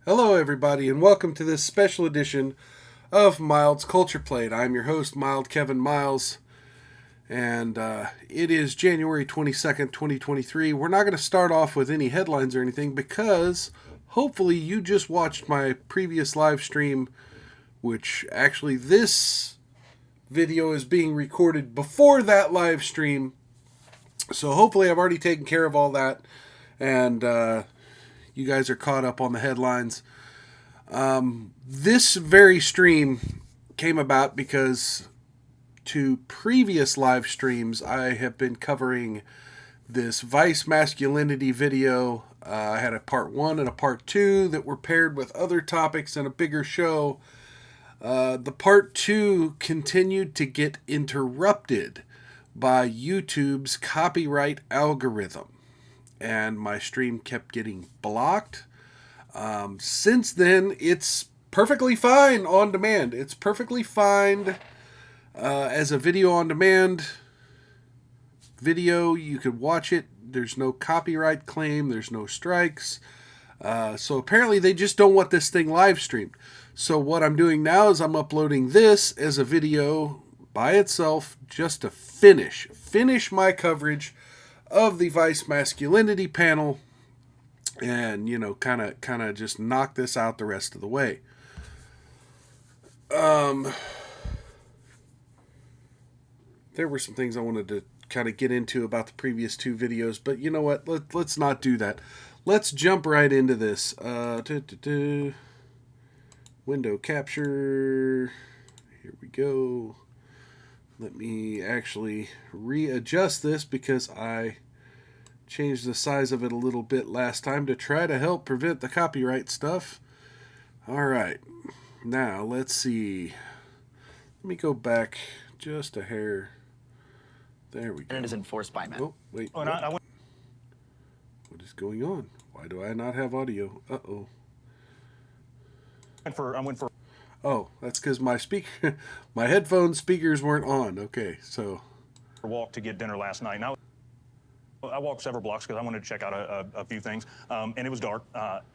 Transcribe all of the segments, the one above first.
Hello, everybody, and welcome to this special edition of Mild's Culture Plate. I'm your host, Mild Kevin Miles, and it is January 22nd, 2023. We're not going to start off with any headlines or anything because hopefully you just watched my previous live stream, which actually this video is being recorded before that live stream. So hopefully I've already taken care of all that, and you guys are caught up on the headlines. This very stream came about because to previous live streams, I have been covering this Vice Masculinity video. I had a part 1 and a part 2 that were paired with other topics and a bigger show. The part 2 continued to get interrupted by YouTube's copyright algorithm, and my stream kept getting blocked. Since then, it's perfectly fine on demand. It's perfectly fine as a video on demand video. You could watch it. There's no copyright claim. There's no strikes. So apparently they just don't want this thing live streamed. So what I'm doing now is I'm uploading this as a video by itself just to finish my coverage of the Vice Masculinity panel, and kind of just knock this out the rest of the way. There were some things I wanted to kind of get into about the previous 2 videos, but you know what? Let's not do that. Let's jump right into this. Window capture. Here we go. Let me actually readjust this because I changed the size of it a little bit last time to try to help prevent the copyright stuff. All right. Now, let's see. Let me go back just a hair. There we go. And it is enforced by men. Oh, wait. What is going on? Why do I not have audio? Uh-oh. I went for. Oh, that's because my my headphone speakers weren't on. Okay, so. A walk to get dinner last night. Now, I walked several blocks because I wanted to check out a few things, and it was dark.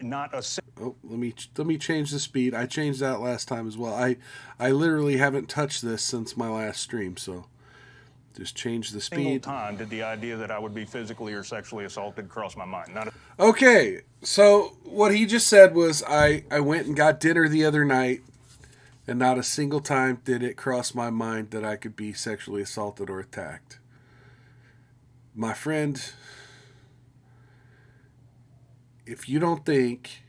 Not a. Oh, let me change the speed. I changed that last time as well. I literally haven't touched this since my last stream, so just change the speed. Single time did the idea that I would be physically or sexually assaulted cross my mind. Okay, so what he just said was I went and got dinner the other night, and not a single time did it cross my mind that I could be sexually assaulted or attacked. My friend, if you don't think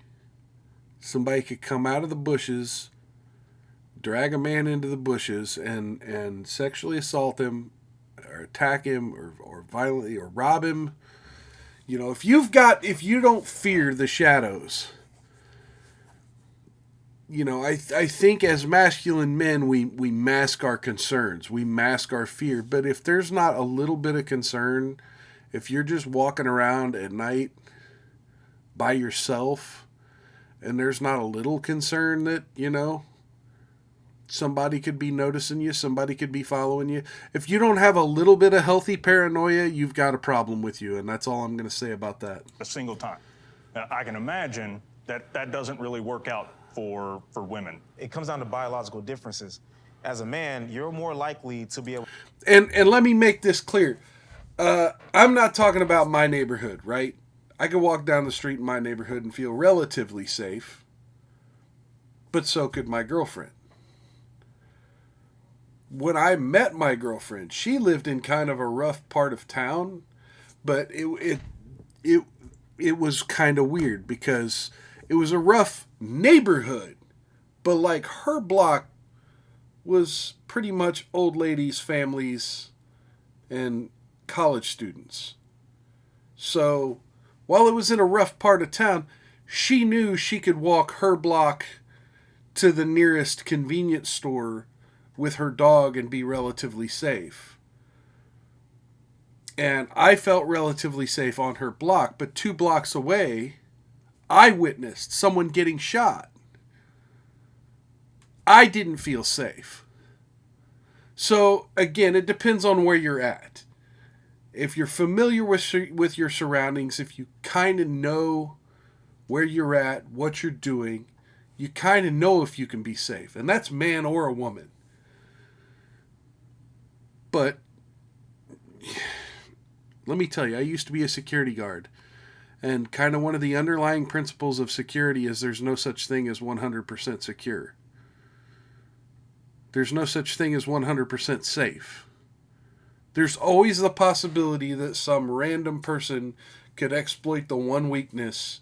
somebody could come out of the bushes, drag a man into the bushes, and sexually assault him, or attack him, or violently, or rob him, if you don't fear the shadows, I think as masculine men, we mask our concerns. We mask our fear. But if there's not a little bit of concern, if you're just walking around at night by yourself and there's not a little concern that, somebody could be noticing you, somebody could be following you. If you don't have a little bit of healthy paranoia, you've got a problem with you. And that's all I'm going to say about that. A single time. Now, I can imagine that doesn't really work out for women. It comes down to biological differences. As a man, you're more likely to be able. And let me make this clear. I'm not talking about my neighborhood, right? I could walk down the street in my neighborhood and feel relatively safe, but so could my girlfriend. When I met my girlfriend, she lived in kind of a rough part of town, but it was kind of weird because it was a rough neighborhood, but like her block was pretty much old ladies, families, and college students. So while it was in a rough part of town, she knew she could walk her block to the nearest convenience store with her dog and be relatively safe. And I felt relatively safe on her block, but 2 blocks away, I witnessed someone getting shot. I didn't feel safe. So, again, it depends on where you're at. If you're familiar with your surroundings, if you kind of know where you're at, what you're doing. You kind of know if you can be safe. And that's man or a woman. But let me tell you, I used to be a security guard. And kind of one of the underlying principles of security is there's no such thing as 100% secure. There's no such thing as 100% safe. There's always the possibility that some random person could exploit the one weakness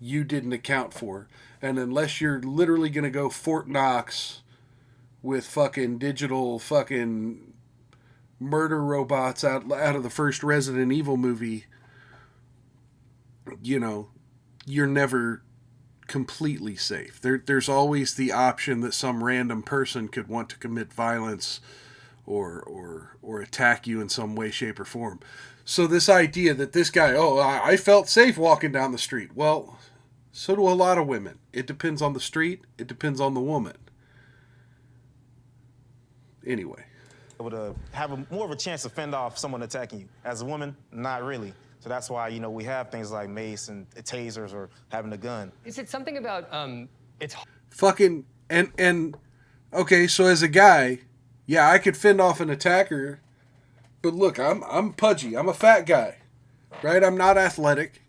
you didn't account for. And unless you're literally going to go Fort Knox with fucking digital fucking murder robots out of the first Resident Evil movie, you know, you're never completely safe. There's always the option that some random person could want to commit violence or attack you in some way, shape, or form. So this idea that this guy, I felt safe walking down the street. Well, so do a lot of women. It depends on the street. It depends on the woman. Anyway. Able to have more of a chance to fend off someone attacking you. As a woman, not really. So that's why, you know, we have things like mace and tasers or having a gun. Is it something about, it's... Fucking, and okay, so as a guy, yeah, I could fend off an attacker, but look, I'm pudgy. I'm a fat guy, right? I'm not athletic.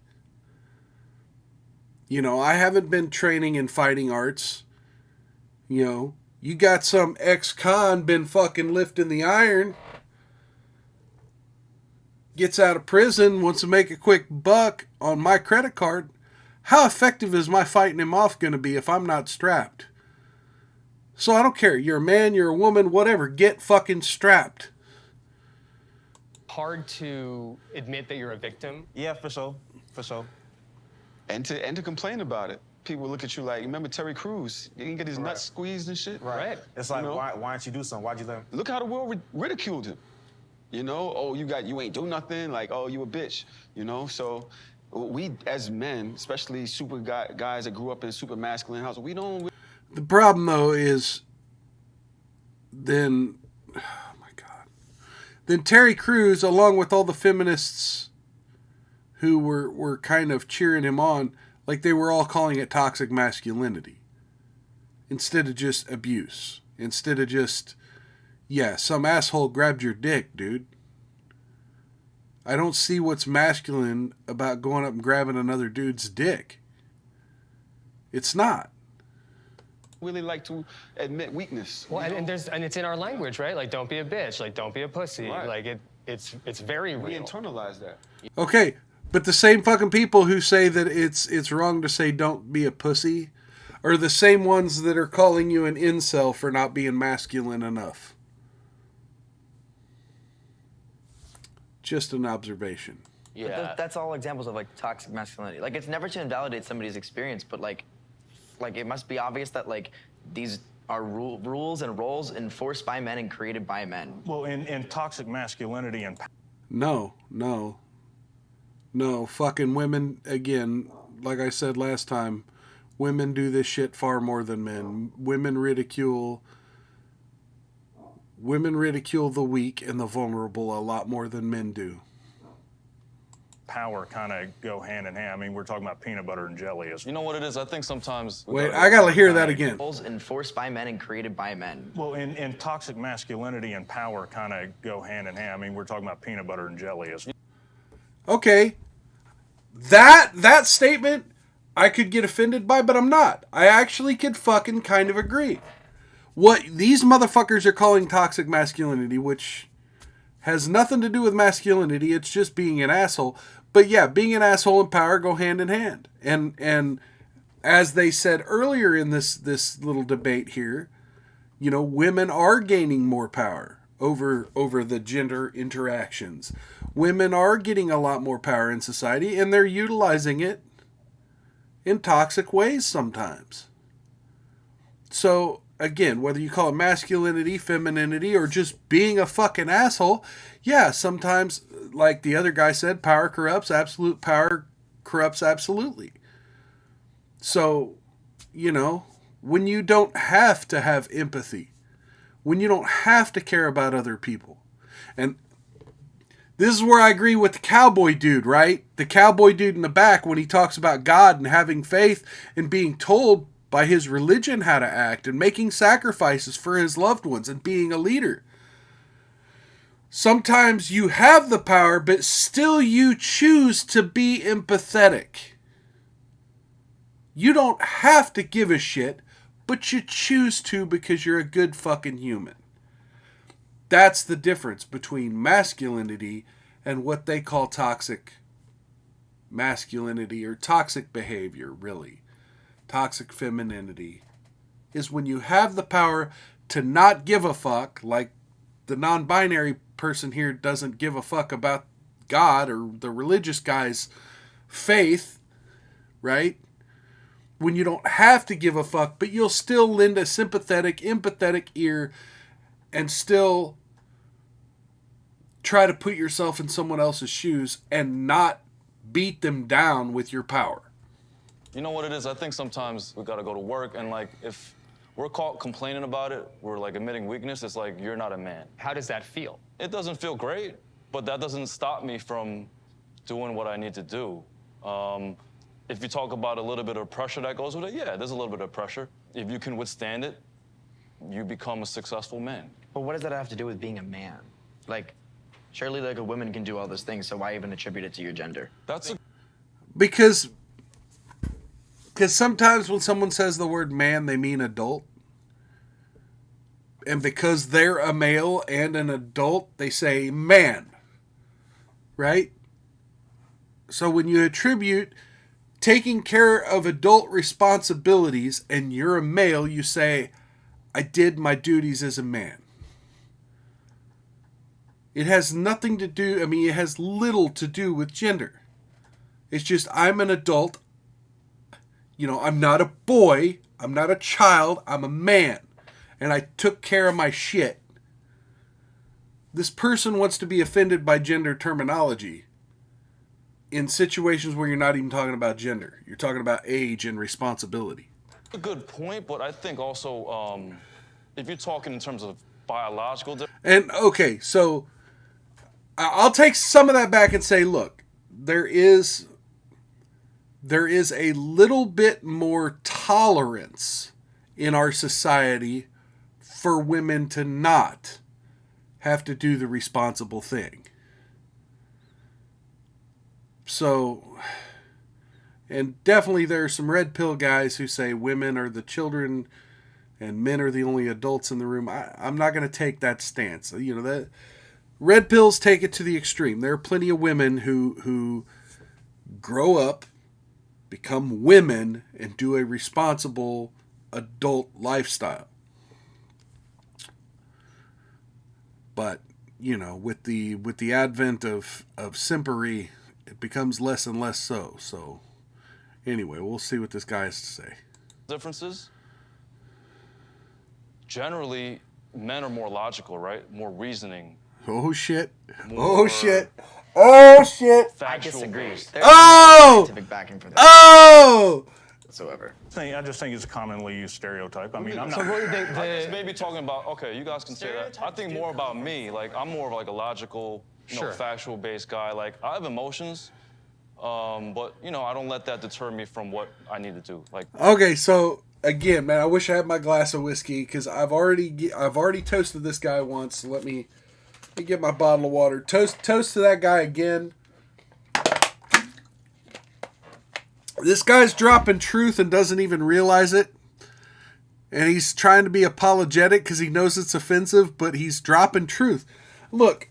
You know, I haven't been training in fighting arts. You know, you got some ex-con been fucking lifting the iron, gets out of prison, wants to make a quick buck on my credit card. How effective is my fighting him off going to be if I'm not strapped? So I don't care. You're a man, you're a woman, whatever. Get fucking strapped. hard to admit that you're a victim? Yeah, for sure. For sure. And to complain about it. People look at you like, remember Terry Crews? He can get his nuts squeezed and shit. Right. It's like, You know? why don't you do something? Why'd you let him? Look how the world ridiculed him. You know, oh, you ain't do nothing. Like, oh, you a bitch. You know, so we as men, especially guys that grew up in super masculine houses, we don't. The problem, though, is then, oh my God, then Terry Crews, along with all the feminists who were kind of cheering him on, like they were all calling it toxic masculinity instead of just abuse, instead of just, yeah, some asshole grabbed your dick, dude. I don't see what's masculine about going up and grabbing another dude's dick. It's not. Really like to admit weakness. Well, and it's in our language, right? Like, don't be a bitch. Like, don't be a pussy. Right. Like, it's very We real. internalize that. Okay, but the same fucking people who say that it's wrong to say don't be a pussy are the same ones that are calling you an incel for not being masculine enough. Just an observation. Yeah. But that's all examples of, like, toxic masculinity. Like, it's never to invalidate somebody's experience, but, like it must be obvious that, like, these are rules and roles enforced by men and created by men. Well, in toxic masculinity and No. Fucking women, again, like I said last time, women do this shit far more than men. Women ridicule the weak and the vulnerable a lot more than men do. power kind of go hand in hand. I mean, we're talking about peanut butter and jelly. You know what it is? I think sometimes... Wait, I gotta hear that again. Rules enforced by men and created by men. Well, in toxic masculinity and power kind of go hand in hand. I mean, we're talking about peanut butter and jelly. Okay. That statement I could get offended by, but I'm not. I actually could fucking kind of agree. What these motherfuckers are calling toxic masculinity, which has nothing to do with masculinity, it's just being an asshole. But yeah, being an asshole and power go hand in hand. And as they said earlier in this little debate here, you know, women are gaining more power over the gender interactions. Women are getting a lot more power in society, and they're utilizing it in toxic ways sometimes. So, again, whether you call it masculinity, femininity, or just being a fucking asshole, yeah, sometimes, like the other guy said, power corrupts, absolute power corrupts absolutely. So, you know, when you don't have to have empathy, when you don't have to care about other people, and This is where I agree with the cowboy dude, right? The cowboy dude in the back when he talks about God and having faith and being told by his religion how to act and making sacrifices for his loved ones and being a leader. Sometimes you have the power, but still you choose to be empathetic. You don't have to give a shit, but you choose to because you're a good fucking human. That's the difference between masculinity and what they call toxic masculinity or toxic behavior, really. Toxic femininity is when you have the power to not give a fuck, like the non-binary person here doesn't give a fuck about God or the religious guy's faith, right? When you don't have to give a fuck, but you'll still lend a sympathetic, empathetic ear and still try to put yourself in someone else's shoes and not beat them down with your power. You know what it is? I think sometimes we gotta go to work and like if we're caught complaining about it, we're like admitting weakness, it's like you're not a man. How does that feel? It doesn't feel great, but that doesn't stop me from doing what I need to do. If you talk about a little bit of pressure that goes with it, yeah, there's a little bit of pressure. If you can withstand it, you become a successful man. But what does that have to do with being a man? Like, surely like a woman can do all those things, so why even attribute it to your gender? That's a Because sometimes when someone says the word man, they mean adult. And because they're a male and an adult, they say man. Right? So when you attribute taking care of adult responsibilities and you're a male, you say, I did my duties as a man. It has nothing to do, it has little to do with gender. It's just, I'm an adult. I'm not a boy. I'm not a child. I'm a man. And I took care of my shit. This person wants to be offended by gender terminology in situations where you're not even talking about gender. You're talking about age and responsibility. a good point, but I think also if you're talking in terms of biological And okay, so I'll take some of that back and say, look, there is a little bit more tolerance in our society for women to not have to do the responsible thing. So, and definitely there are some red pill guys who say women are the children and men are the only adults in the room. I'm not going to take that stance. That red pills take it to the extreme. There are plenty of women who grow up, become women, and do a responsible adult lifestyle. But, with the advent of simpery, it becomes less and less so. So, anyway, we'll see what this guy has to say. differences. Generally, men are more logical, right? More reasoning. Oh, shit. More Oh, shit. Oh, shit. I Factual disagree. based. There's Oh! no scientific backing for that Oh! whatsoever. I just think it's a commonly used stereotype. I mean, I'm So not. really, I just maybe talking about, okay, you guys can say that. I think more about me. Like, I'm more of like a logical, Sure. factual-based guy. Like, I have emotions, but, I don't let that deter me from what I need to do. Like, Okay, so again, man, I wish I had my glass of whiskey because I've already toasted this guy once. So let me get my bottle of water. Toast to that guy again. This guy's dropping truth and doesn't even realize it. And he's trying to be apologetic because he knows it's offensive, but he's dropping truth. Look,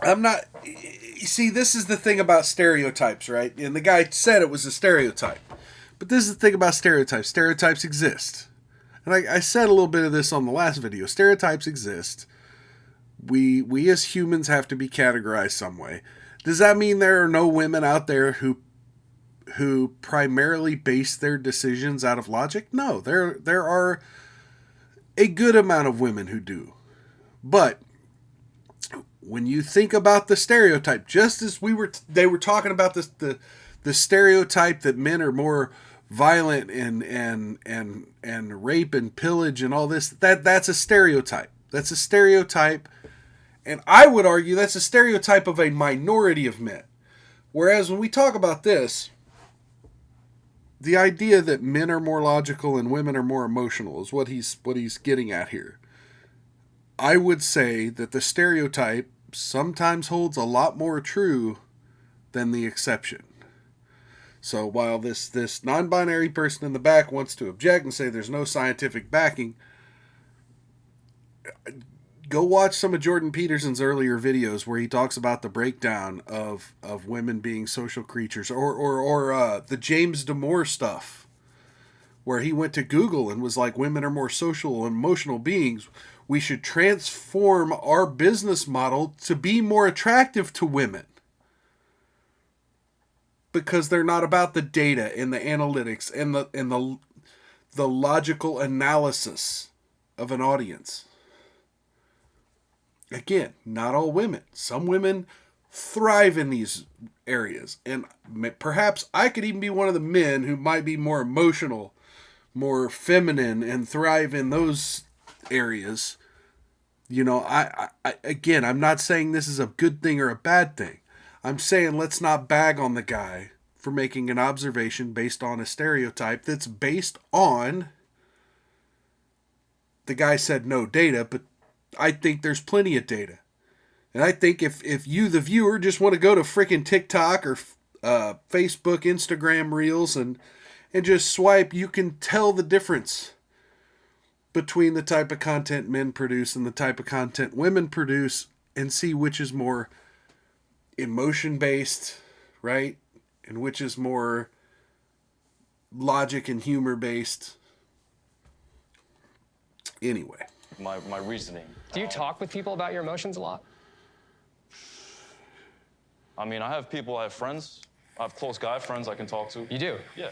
you see, this is the thing about stereotypes, right? And the guy said it was a stereotype. But this is the thing about stereotypes. Stereotypes exist. And I said a little bit of this on the last video. Stereotypes exist. We as humans have to be categorized some way. Does that mean there are no women out there who primarily base their decisions out of logic? No, there are a good amount of women who do. But when you think about the stereotype, just as they were talking about the stereotype that men are more violent and rape and pillage and all this, that's a stereotype. That's a stereotype, And I would argue that's a stereotype of a minority of men. Whereas when we talk about this, the idea that men are more logical and women are more emotional is what he's getting at here. I would say that the stereotype sometimes holds a lot more true than the exception. So while this non-binary person in the back wants to object and say there's no scientific backing, go watch some of Jordan Peterson's earlier videos where he talks about the breakdown of women being social creatures, or the James Damore stuff, where he went to Google and was like, women are more social and emotional beings. We should transform our business model to be more attractive to women, because they're not about the data and the analytics and the logical analysis of an audience. Again, not all women. Some women thrive in these areas. And perhaps I could even be one of the men who might be more emotional, more feminine, and thrive in those areas. You know, again, I'm not saying this is a good thing or a bad thing. I'm saying let's not bag on the guy for making an observation based on a stereotype that's based on, the guy said no data, but I think there's plenty of data. And I think if you, the viewer, just want to go to freaking TikTok or Facebook, Instagram Reels and just swipe, you can tell the difference between the type of content men produce and the type of content women produce, and see which is more emotion-based, right? And which is more logic and humor-based. Anyway. My reasoning. Do you talk with people about your emotions a lot? I mean, I have friends. I have close guy friends I can talk to. You do? Yeah.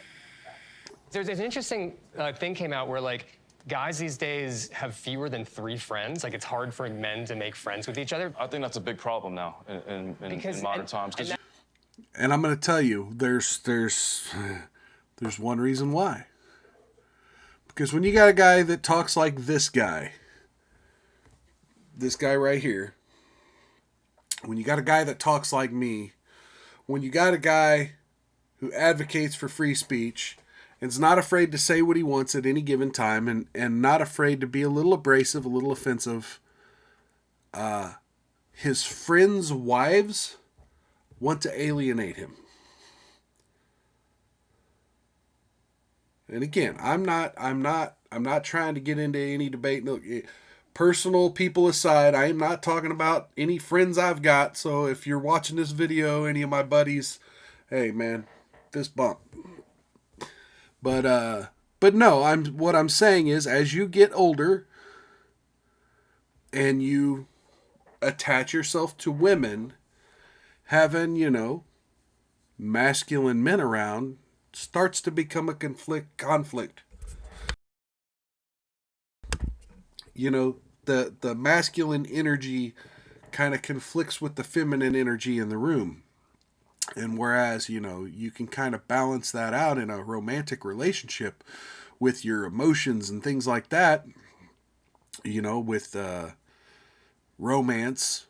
There's an interesting thing came out where, like, guys these days have fewer than 3 friends. Like, it's hard for men to make friends with each other. I think that's a big problem now in modern times. And I'm going to tell you, there's one reason why. Because when you got a guy that talks like this guy right here, when you got a guy that talks like me, when you got a guy who advocates for free speech and is not afraid to say what he wants at any given time, and not afraid to be a little abrasive, a little offensive, his friends' wives want to alienate him. And again, I'm not trying to get into any debate. Look, personal people aside, I am not talking about any friends I've got. So if you're watching this video, any of my buddies, hey man, fist bump. But no, what I'm saying is, as you get older and you attach yourself to women, having, masculine men around starts to become a conflict. The masculine energy kind of conflicts with the feminine energy in the room. And whereas, you can kind of balance that out in a romantic relationship with your emotions and things like that, with romance,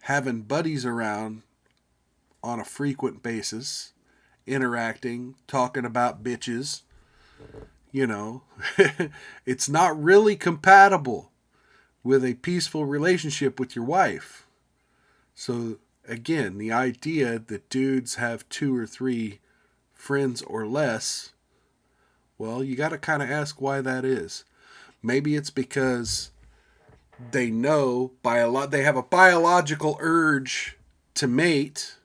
having buddies around on a frequent basis, interacting, talking about bitches, it's not really compatible with a peaceful relationship with your wife. So again, the idea that dudes have 2 or 3 friends or less, well, you got to kind of ask why that is. Maybe it's because they know they have a biological urge to mate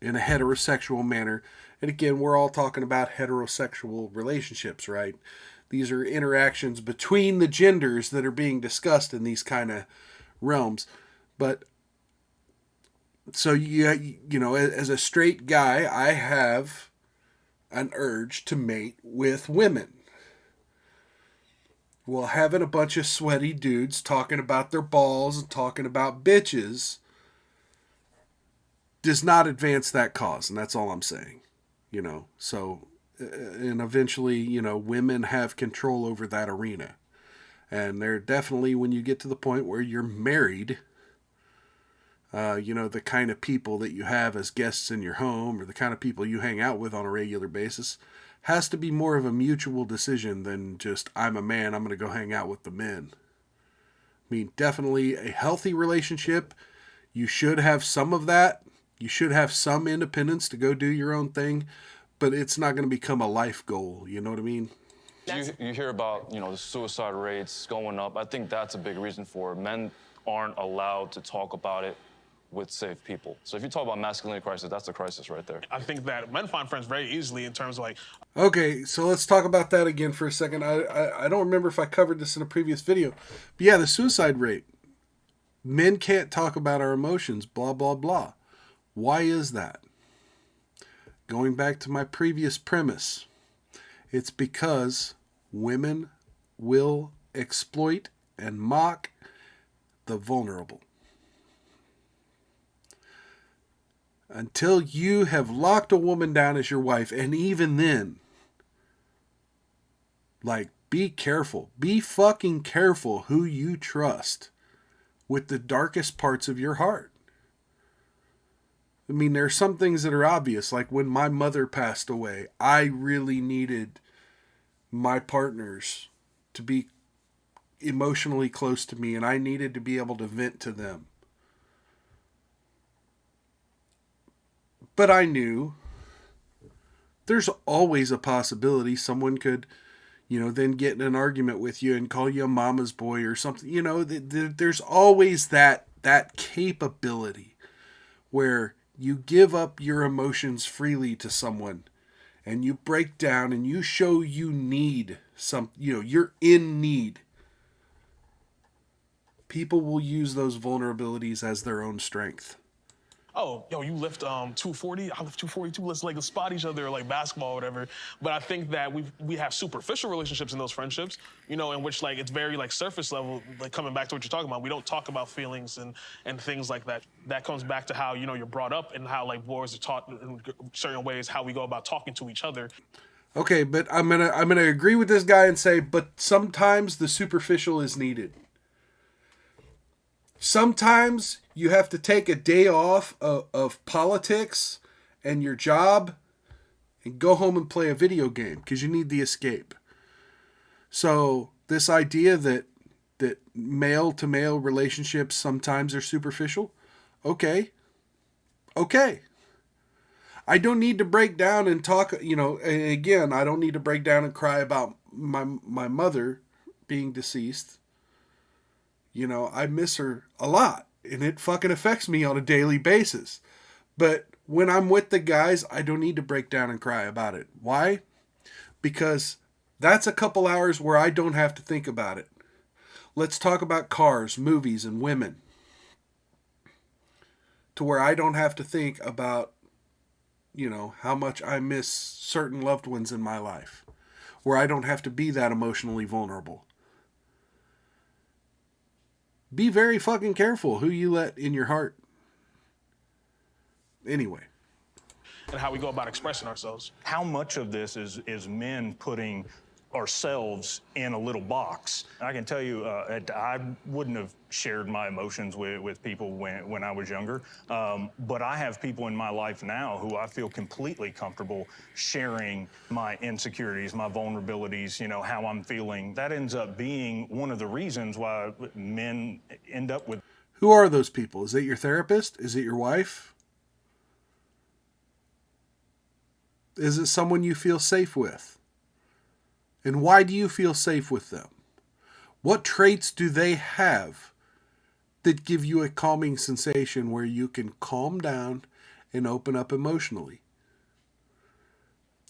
in a heterosexual manner. And again, we're all talking about heterosexual relationships, right? These are interactions between the genders that are being discussed in these kind of realms. But so as a straight guy, I have an urge to mate with women. Well, having a bunch of sweaty dudes talking about their balls and talking about bitches does not advance that cause, and that's all I'm saying. So, and eventually, women have control over that arena. And they're definitely, when you get to the point where you're married, the kind of people that you have as guests in your home or the kind of people you hang out with on a regular basis has to be more of a mutual decision than just, I'm a man, I'm going to go hang out with the men. I mean, definitely a healthy relationship. You should have some of that. You should have some independence to go do your own thing, but it's not going to become a life goal. You know what I mean? You hear about, the suicide rates going up. I think that's a big reason for it. Men aren't allowed to talk about it with safe people. So if you talk about masculinity crisis, that's the crisis right there. I think that men find friends very easily in terms of like. Okay, so let's talk about that again for a second. I don't remember if I covered this in a previous video. But yeah, the suicide rate. Men can't talk about our emotions, blah, blah, blah. Why is that? Going back to my previous premise, it's because women will exploit and mock the vulnerable. Until you have locked a woman down as your wife, and even then, like, be careful. Be fucking careful who you trust with the darkest parts of your heart. I mean, there are some things that are obvious, like when my mother passed away, I really needed my partners to be emotionally close to me, and I needed to be able to vent to them. But I knew there's always a possibility someone could, then get in an argument with you and call you a mama's boy or something. There's always that capability where you give up your emotions freely to someone and you break down and you show you need you're in need. People will use those vulnerabilities as their own strength. Oh, yo, you lift 240, I lift 242, let's spot each other like basketball or whatever. But I think that we have superficial relationships in those friendships, in which like it's very like surface level, like coming back to what you're talking about. We don't talk about feelings and things like that. That comes back to how, you're brought up and how like boys are taught in certain ways, how we go about talking to each other. Okay, but I'm gonna agree with this guy and say, but sometimes the superficial is needed. Sometimes you have to take a day off of politics and your job and go home and play a video game because you need the escape. So this idea that male-to-male relationships sometimes are superficial, okay. I don't need to break down and talk, and again, I don't need to break down and cry about my mother being deceased. I miss her a lot, and it fucking affects me on a daily basis. But when I'm with the guys, I don't need to break down and cry about it. Why? Because that's a couple hours where I don't have to think about it. Let's talk about cars, movies, and women. To where I don't have to think about, how much I miss certain loved ones in my life. Where I don't have to be that emotionally vulnerable. Be very fucking careful who you let in your heart. Anyway. And how we go about expressing ourselves. How much of this is men putting ourselves in a little box? I can tell you, I wouldn't have shared my emotions with people when I was younger, but I have people in my life now who I feel completely comfortable sharing my insecurities, my vulnerabilities, how I'm feeling. That ends up being one of the reasons why men end up with... Who are those people? Is it your therapist? Is it your wife? Is it someone you feel safe with? And why do you feel safe with them? What traits do they have that give you a calming sensation where you can calm down and open up emotionally?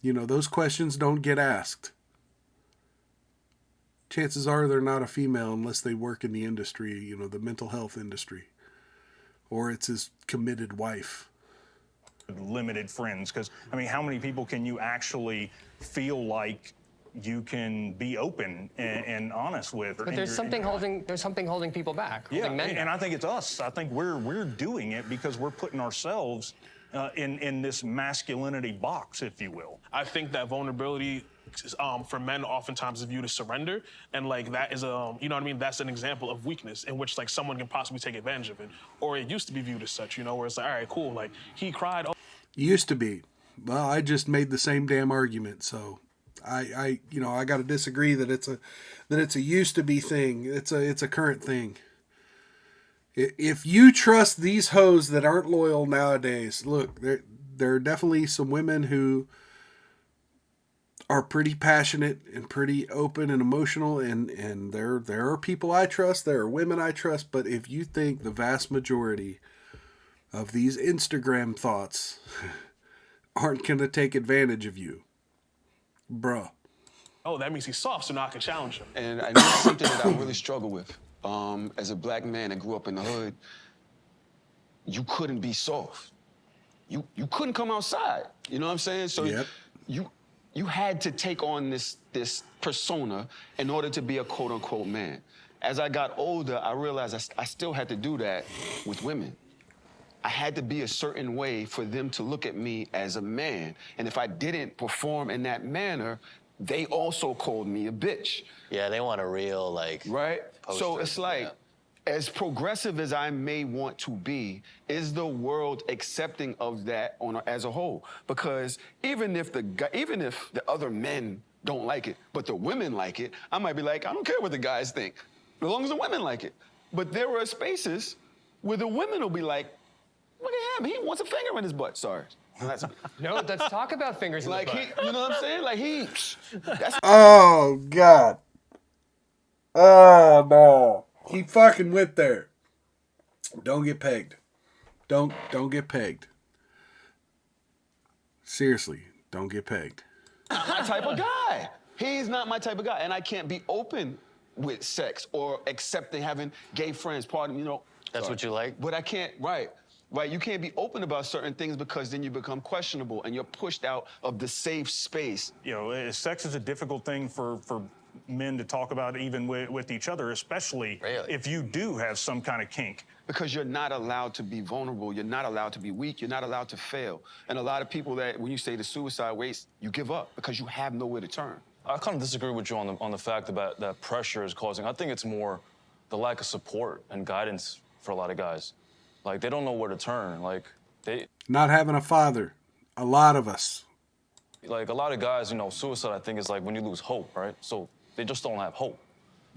Those questions don't get asked. Chances are they're not a female unless they work in the industry, the mental health industry. Or it's his committed wife. Limited friends, because, how many people can you actually feel like you can be open and honest with? But there's something holding people back. Yeah, men and back. I think it's us. I think we're doing it because we're putting ourselves in this masculinity box, if you will. I think that vulnerability for men oftentimes is viewed as surrender, and like that is you know what I mean. That's an example of weakness in which like someone can possibly take advantage of it, or it used to be viewed as such. You know, where it's like, all right, cool, like he cried. Used to be. Well, I just made the same damn argument, so I got to disagree that it's a used to be thing. It's a current thing. If you trust these hoes that aren't loyal nowadays, look, there are definitely some women who are pretty passionate and pretty open and emotional, and there are people I trust, there are women I trust, but if you think the vast majority of these Instagram thoughts aren't going to take advantage of you, bruh. Oh, that means he's soft, so now I can challenge him. And I know it's something that I really struggle with. As a black man that grew up in the hood, you couldn't be soft. You couldn't come outside. You know what I'm saying? So yep. You had to take on this persona in order to be a quote unquote man. As I got older, I realized I still had to do that with women. I had to be a certain way for them to look at me as a man. And if I didn't perform in that manner, they also called me a bitch. Yeah, they want a real, like... Right? Poster. So it's like, as progressive as I may want to be, is the world accepting of that as a whole? Because even if the other men don't like it, but the women like it, I might be like, I don't care what the guys think, as long as the women like it. But there are spaces where the women will be like, look at him, he wants a finger in his butt. Sorry. No, let's talk about fingers in the butt. You know what I'm saying? Like that's... Oh, God. Oh, no. He fucking went there. Don't get pegged. Don't get pegged. Seriously, don't get pegged. Not my type of guy. He's not my type of guy. And I can't be open with sex or accepting having gay friends. Pardon, That's what you like? But I can't, right. You can't be open about certain things because then you become questionable and you're pushed out of the safe space. Sex is a difficult thing for men to talk about even with each other, especially if you do have some kind of kink. Because you're not allowed to be vulnerable. You're not allowed to be weak. You're not allowed to fail. And a lot of people that, when you say the suicide rates, you give up because you have nowhere to turn. I kind of disagree with you on the fact about that pressure is causing. I think it's more the lack of support and guidance for a lot of guys. Like, they don't know where to turn. Like, not having a father. A lot of us. Like, a lot of guys, suicide, I think, is like when you lose hope, right? So they just don't have hope.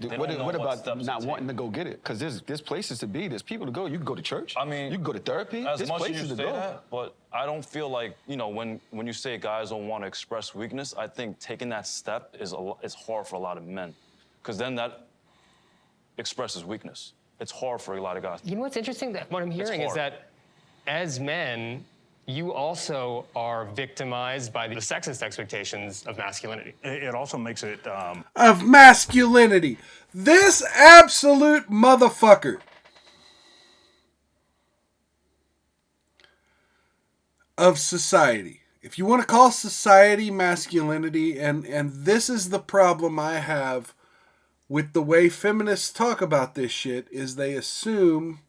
What about not wanting to go get it? Because there's places to be. There's people to go. You can go to church. I mean, you can go to therapy. As There's much places as you to say go. that, but I don't feel like, when you say guys don't want to express weakness, I think taking that step is hard for a lot of men. Because then that expresses weakness. It's hard for a lot of guys. You know what's interesting? What I'm hearing is that as men, you also are victimized by the sexist expectations of masculinity. It also makes it... Of masculinity. This absolute motherfucker. Of society. If you want to call society masculinity, and this is the problem I have with the way feminists talk about this shit, is they assume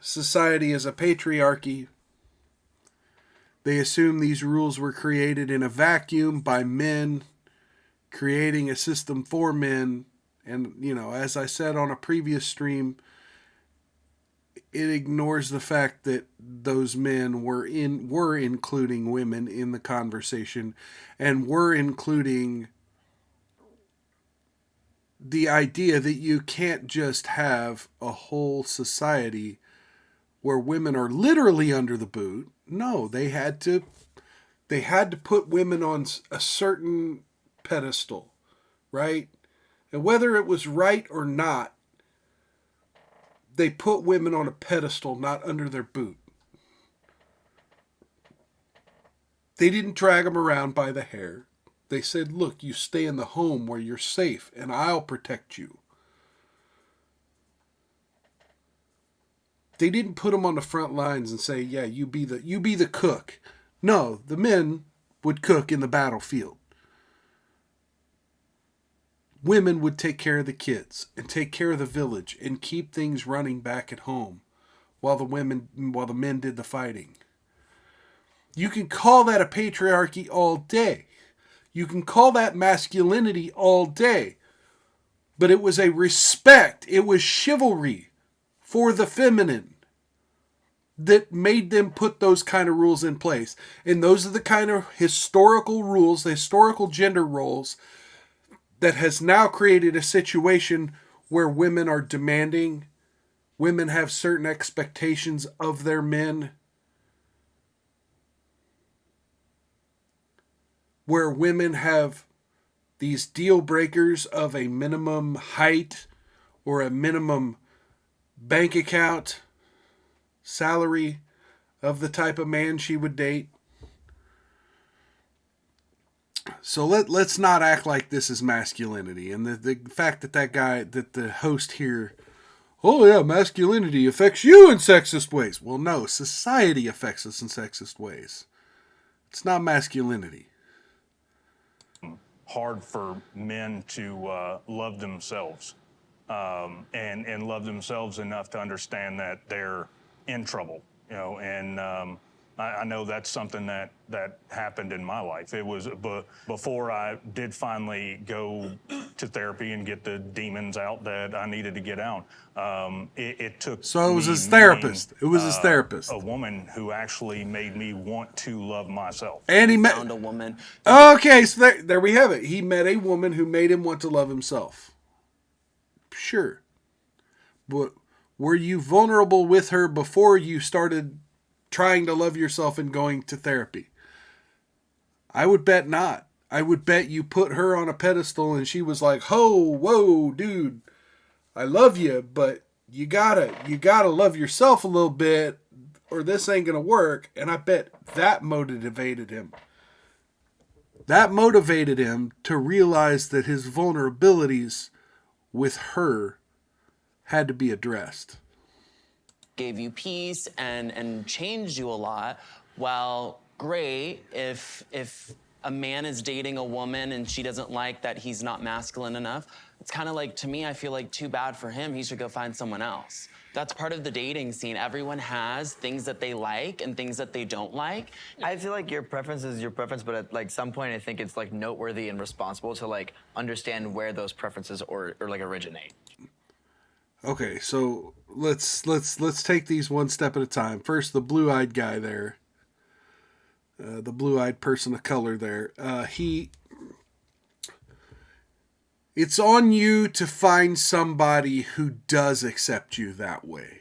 society is a patriarchy. They assume these rules were created in a vacuum by men, creating a system for men. And, as I said on a previous stream, it ignores the fact that those men were including women in the conversation and were including the idea that you can't just have a whole society where women are literally under the boot. No, they had to put women on a certain pedestal, right? And whether it was right or not, they put women on a pedestal, not under their boot. They didn't drag them around by the hair. They said, look, you stay in the home where you're safe and I'll protect you. They didn't put them on the front lines and say, yeah, you be the cook. No, the men would cook in the battlefield. Women would take care of the kids and take care of the village and keep things running back at home while the men did the fighting. You can call that a patriarchy all day. You can call that masculinity all day. But it was a respect. It was chivalry for the feminine that made them put those kind of rules in place. And those are the kind of historical rules, the historical gender roles that has now created a situation where women are demanding, women have certain expectations of their men, where women have these deal breakers of a minimum height or a minimum bank account salary of the type of man she would date. So let's not act like this is masculinity. And the fact that the host here, oh yeah, masculinity affects you in sexist ways. Well, no, society affects us in sexist ways. It's not masculinity. Hard for men to love themselves and love themselves enough to understand that they're in trouble, and I know that's something that happened in my life. It was before I did finally go to therapy and get the demons out that I needed to get out. It took So it was me his therapist. meeting, It was his therapist. a woman who actually made me want to love myself. And he Found a woman. Okay, so there we have it. He met a woman who made him want to love himself. Sure. But were you vulnerable with her before you started trying to love yourself and going to therapy? I would bet not. I would bet you put her on a pedestal and she was like, whoa, dude, I love you, but you gotta love yourself a little bit or this ain't gonna work. And I bet that motivated him. That motivated him to realize that his vulnerabilities with her had to be addressed. Gave you peace and changed you a lot. Well, great if a man is dating a woman and she doesn't like that he's not masculine enough, it's kind of like, to me, I feel like too bad for him. He should go find someone else. That's part of the dating scene. Everyone has things that they like and things that they don't like. I feel like your preference is your preference, but at like some point I think it's like noteworthy and responsible to like understand where those preferences or like originate. Okay, so let's take these one step at a time. First, the blue-eyed guy there, the blue-eyed person of color there. It's on you to find somebody who does accept you that way.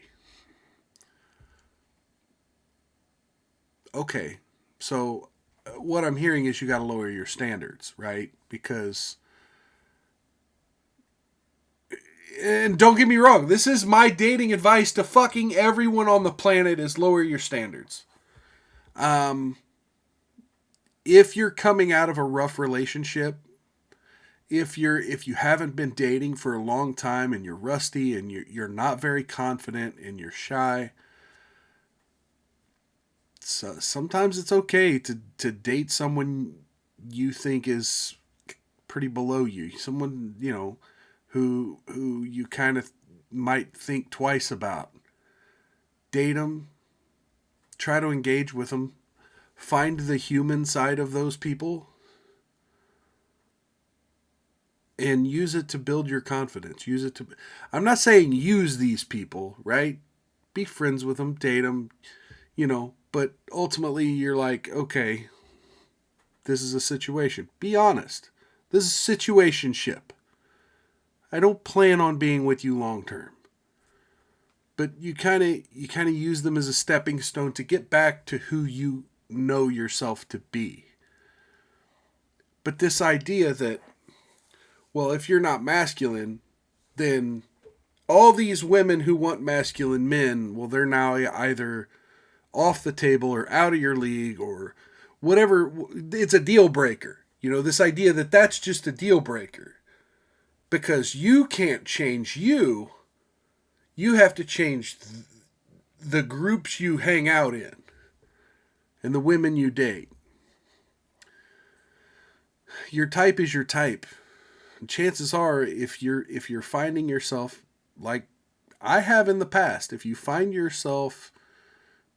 Okay, so what I'm hearing is you got to lower your standards, right? Because, and don't get me wrong, this is my dating advice to fucking everyone on the planet is lower your standards. If you're coming out of a rough relationship, if you haven't been dating for a long time and you're rusty and you're not very confident and you're shy, so sometimes it's okay to date someone you think is pretty below you, someone who you kind of might think twice about. Date them, try to engage with them, find the human side of those people, and use it to build your confidence. I'm not saying use these people, right? Be friends with them, date them, but ultimately you're like, okay, this is a situation. Be honest. This is a situationship. I don't plan on being with you long term. But you kind of use them as a stepping stone to get back to who you know yourself to be. But this idea that, well, if you're not masculine, then all these women who want masculine men, well, they're now either off the table or out of your league or whatever. It's a deal breaker. This idea that that's just a deal breaker. Because you can't change you. You have to change the groups you hang out in and the women you date. Your type is your type. And chances are, if you're finding yourself, like I have in the past, if you find yourself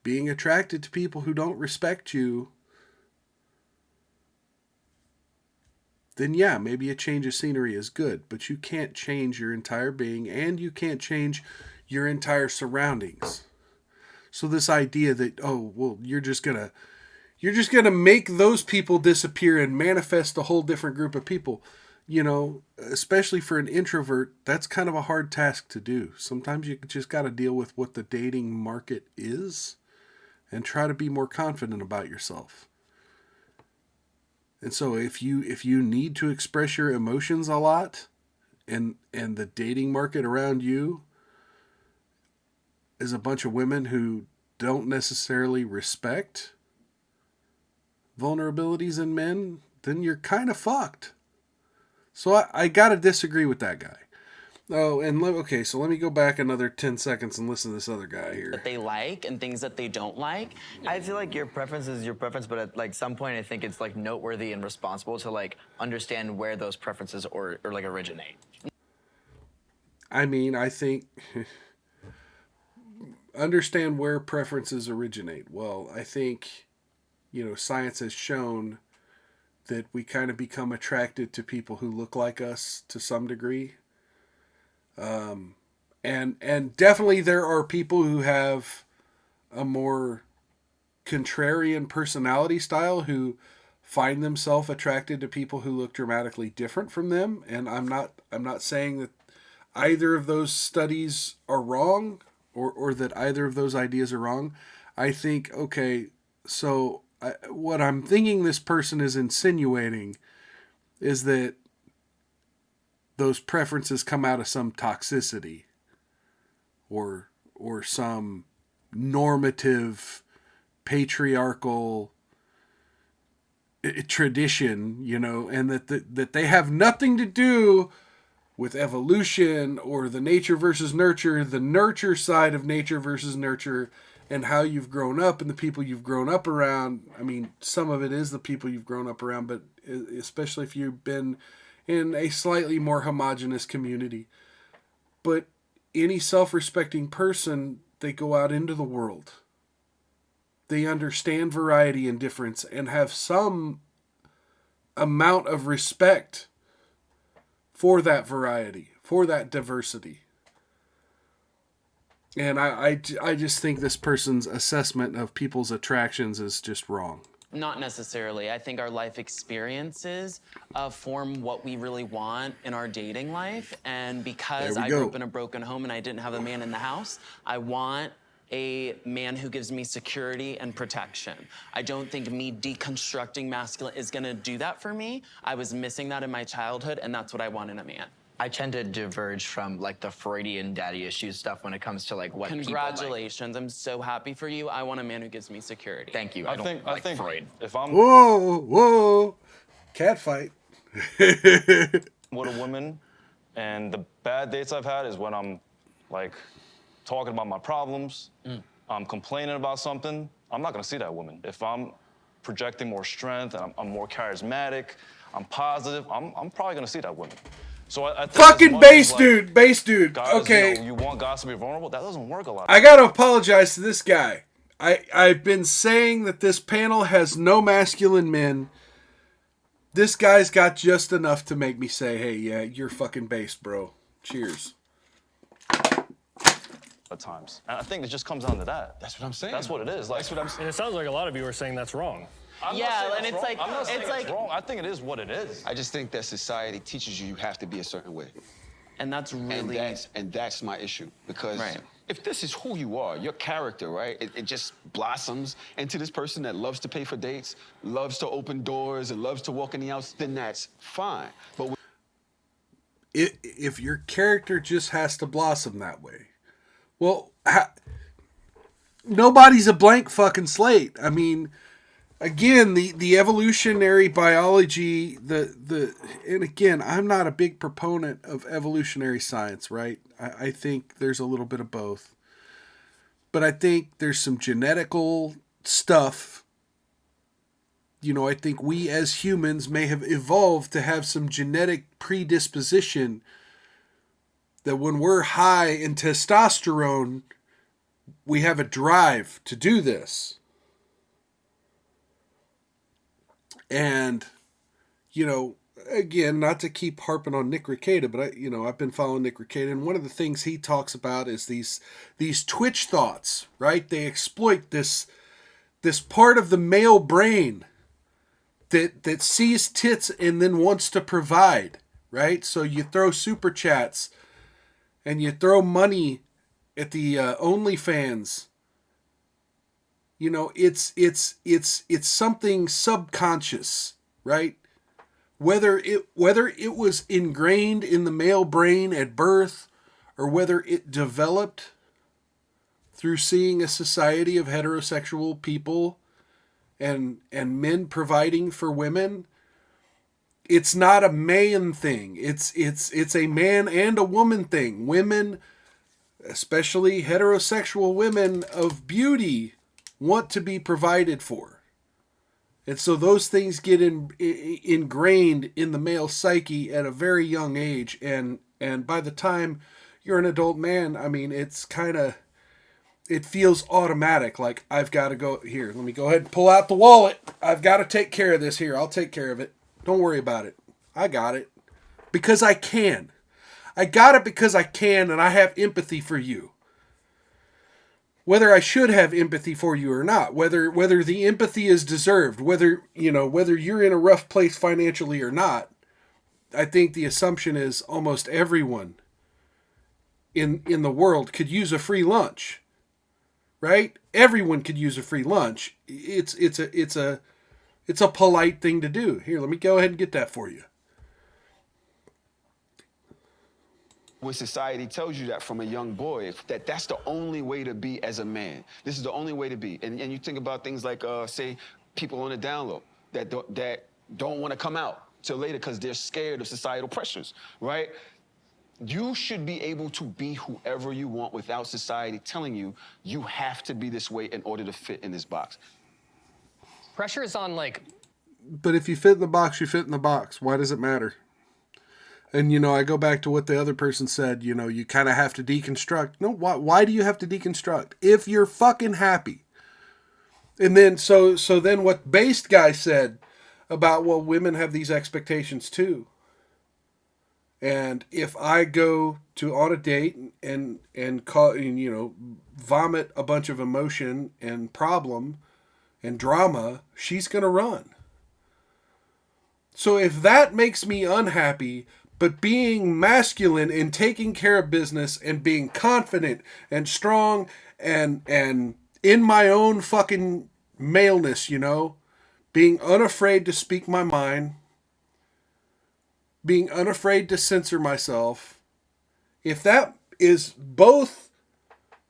being attracted to people who don't respect you, then yeah, maybe a change of scenery is good, but you can't change your entire being and you can't change your entire surroundings. So this idea that, oh, well, you're just gonna make those people disappear and manifest a whole different group of people, especially for an introvert, that's kind of a hard task to do. Sometimes you just got to deal with what the dating market is and try to be more confident about yourself. And so if you need to express your emotions a lot, and the dating market around you is a bunch of women who don't necessarily respect vulnerabilities in men, then you're kind of fucked. So I gotta disagree with that guy. Oh, and okay, so let me go back another 10 seconds and listen to this other guy here. That they like and things that they don't like. I feel like your preference is your preference, but at like some point, I think it's like noteworthy and responsible to like understand where those preferences or like originate. I mean, I think understand where preferences originate. Well, I think, science has shown that we kind of become attracted to people who look like us to some degree. And definitely there are people who have a more contrarian personality style who find themselves attracted to people who look dramatically different from them. And I'm not saying that either of those studies are wrong or that either of those ideas are wrong. I think, okay, so what I'm thinking this person is insinuating is that those preferences come out of some toxicity or some normative patriarchal tradition, and that they have nothing to do with evolution or the nature versus nurture, the nurture side of nature versus nurture, and how you've grown up and the people you've grown up around. I mean, some of it is the people you've grown up around, but especially if you've been in a slightly more homogenous community. But any self-respecting person, they go out into the world. They understand variety and difference and have some amount of respect for that variety, for that diversity. And I just think this person's assessment of people's attractions is just wrong. Not necessarily. I think our life experiences form what we really want in our dating life. And because I grew up in a broken home and I didn't have a man in the house, I want a man who gives me security and protection. I don't think me deconstructing masculine is gonna do that for me. I was missing that in my childhood, and that's what I want in a man. I tend to diverge from like the Freudian daddy issues stuff when it comes to like what Congratulations, people like. I'm so happy for you. I want a man who gives me security. Thank you. I think Freud. if I'm Whoa, cat fight. with a woman, and the bad dates I've had is when I'm like talking about my problems, I'm complaining about something, I'm not gonna see that woman. If I'm projecting more strength and I'm more charismatic, I'm positive, I'm probably gonna see that woman. So I think fucking base dude. Guys, Okay. You want guys to be vulnerable? That doesn't work a lot. I gotta apologize to this guy. I've been saying that this panel has no masculine men. This guy's got just enough to make me say, hey, yeah, you're fucking based, bro. Cheers. At times. And I think it just comes down to that. That's what I'm saying. That's what it is. Like, That's what I'm saying. And it sounds like a lot of you are saying that's wrong. I'm not saying it's wrong. I think it is what it is. I just think that society teaches you have to be a certain way. And that's really... And that's my issue. Because Right. if this is who you are, your character, right, it just blossoms into this person that loves to pay for dates, loves to open doors, and loves to walk in the house, then that's fine. But if your character just has to blossom that way, well, nobody's a blank fucking slate. I mean, again, the evolutionary biology, and again, I'm not a big proponent of evolutionary science, right? I think there's a little bit of both. But I think there's some genetical stuff. I think we as humans may have evolved to have some genetic predisposition that when we're high in testosterone, we have a drive to do this. And, again, not to keep harping on Nick Rekieta, but I've been following Nick Rekieta, and one of the things he talks about is these twitch thoughts, right? They exploit this part of the male brain that sees tits and then wants to provide, right? So you throw super chats and you throw money at the OnlyFans. It's something subconscious, right? Whether it was ingrained in the male brain at birth or whether it developed through seeing a society of heterosexual people and men providing for women, it's not a man thing. It's a man and a woman thing. Women, especially heterosexual women of beauty, want to be provided for. And so those things get ingrained in the male psyche at a very young age. And by the time you're an adult man, I mean, it feels automatic. Like, I've got to go here. Let me go ahead and pull out the wallet. I've got to take care of this here. I'll take care of it. Don't worry about it. I got it. Because I can. I got it because I can, and I have empathy for you. Whether I should have empathy for you or not, whether the empathy is deserved, whether you're in a rough place financially or not, I think the assumption is almost everyone in the world could use a free lunch. Right? Everyone could use a free lunch. It's a polite thing to do. Here, let me go ahead and get that for you. When society tells you that from a young boy, that's the only way to be as a man. This is the only way to be. And you think about things like, say, people on the down low that don't want to come out till later because they're scared of societal pressures, right? You should be able to be whoever you want without society telling you you have to be this way in order to fit in this box. Pressure is on, But if you fit in the box, you fit in the box. Why does it matter? And, I go back to what the other person said, you kind of have to deconstruct. No, why do you have to deconstruct? If you're fucking happy. And then, so then what Based Guy said about, well, women have these expectations too. And if I go on a date and vomit a bunch of emotion and problem and drama, she's going to run. So if that makes me unhappy, but being masculine and taking care of business and being confident and strong and in my own fucking maleness, being unafraid to speak my mind, being unafraid to censor myself, if that is both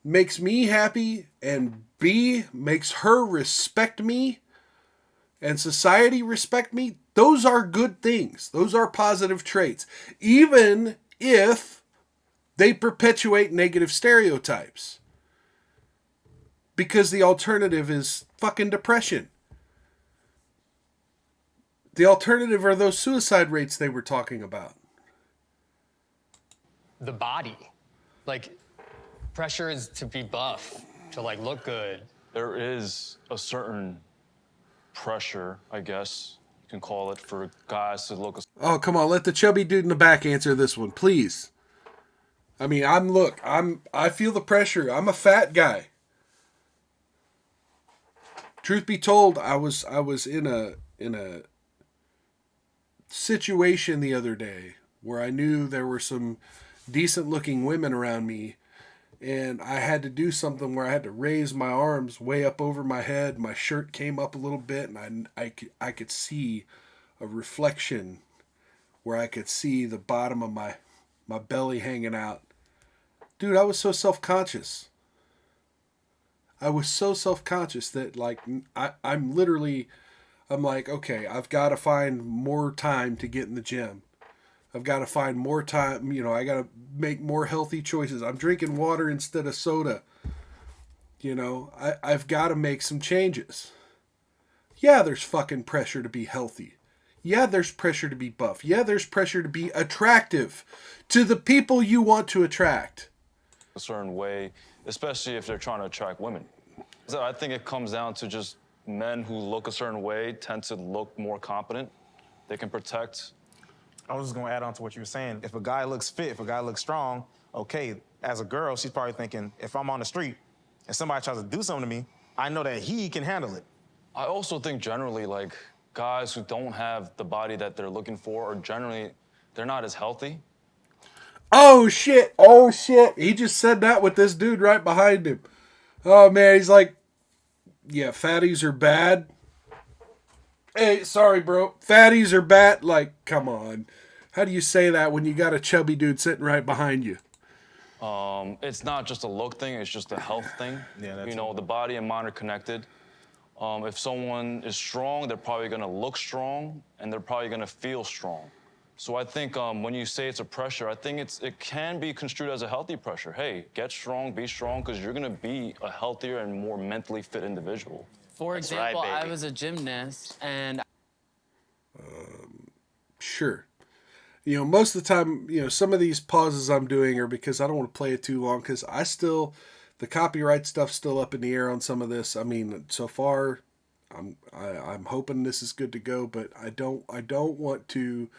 makes me happy and B, makes her respect me and society respect me, those are good things. Those are positive traits. Even if they perpetuate negative stereotypes. Because the alternative is fucking depression. The alternative are those suicide rates they were talking about. the body. Pressure is to be buff, to look good. There is a certain pressure, I guess you can call it, for guys to look. Oh, come on, let the chubby dude in the back answer this one, please. I mean, I feel the pressure. I'm a fat guy. Truth be told, I was in a situation the other day where I knew there were some decent looking women around me, and I had to do something where I had to raise my arms way up over my head. My shirt came up a little bit, and I could see a reflection where I could see the bottom of my belly hanging out. Dude, I was so self-conscious. I was so self-conscious that I'm like, okay, I've got to find more time to get in the gym. I've got to find more time, I got to make more healthy choices. I'm drinking water instead of soda. I've got to make some changes. Yeah, there's fucking pressure to be healthy. Yeah, there's pressure to be buff. Yeah, there's pressure to be attractive to the people you want to attract. A certain way, especially if they're trying to attract women. So I think it comes down to just men who look a certain way tend to look more competent. They can protect I was just gonna add on to what you were saying. If a guy looks fit, if a guy looks strong, okay, as a girl, she's probably thinking, if I'm on the street and somebody tries to do something to me, I know that he can handle it. I also think generally, like, guys who don't have the body that they're looking for, or generally, they're not as healthy. Oh, shit. Oh, shit. He just said that with this dude right behind him. Oh, man. He's like, yeah, fatties are bad. Hey, sorry, bro. Fatties are bad. Like, come on. How do you say that when you got a chubby dude sitting right behind you? It's not just a look thing, it's just a health thing. Yeah, that's you know, the body and mind are connected. If someone is strong, they're probably gonna look strong, and they're probably gonna feel strong. So I think when you say it's a pressure, I think it can be construed as a healthy pressure. Hey, get strong, be strong, because you're gonna be a healthier and more mentally fit individual. For That's example, right, I baby. was a gymnast and Sure. You know, most of the time, you know, some of these pauses I'm doing are because I don't want to play it too long because the copyright stuff's still up in the air on some of this. I mean, so far, I'm hoping this is good to go, but I don't want to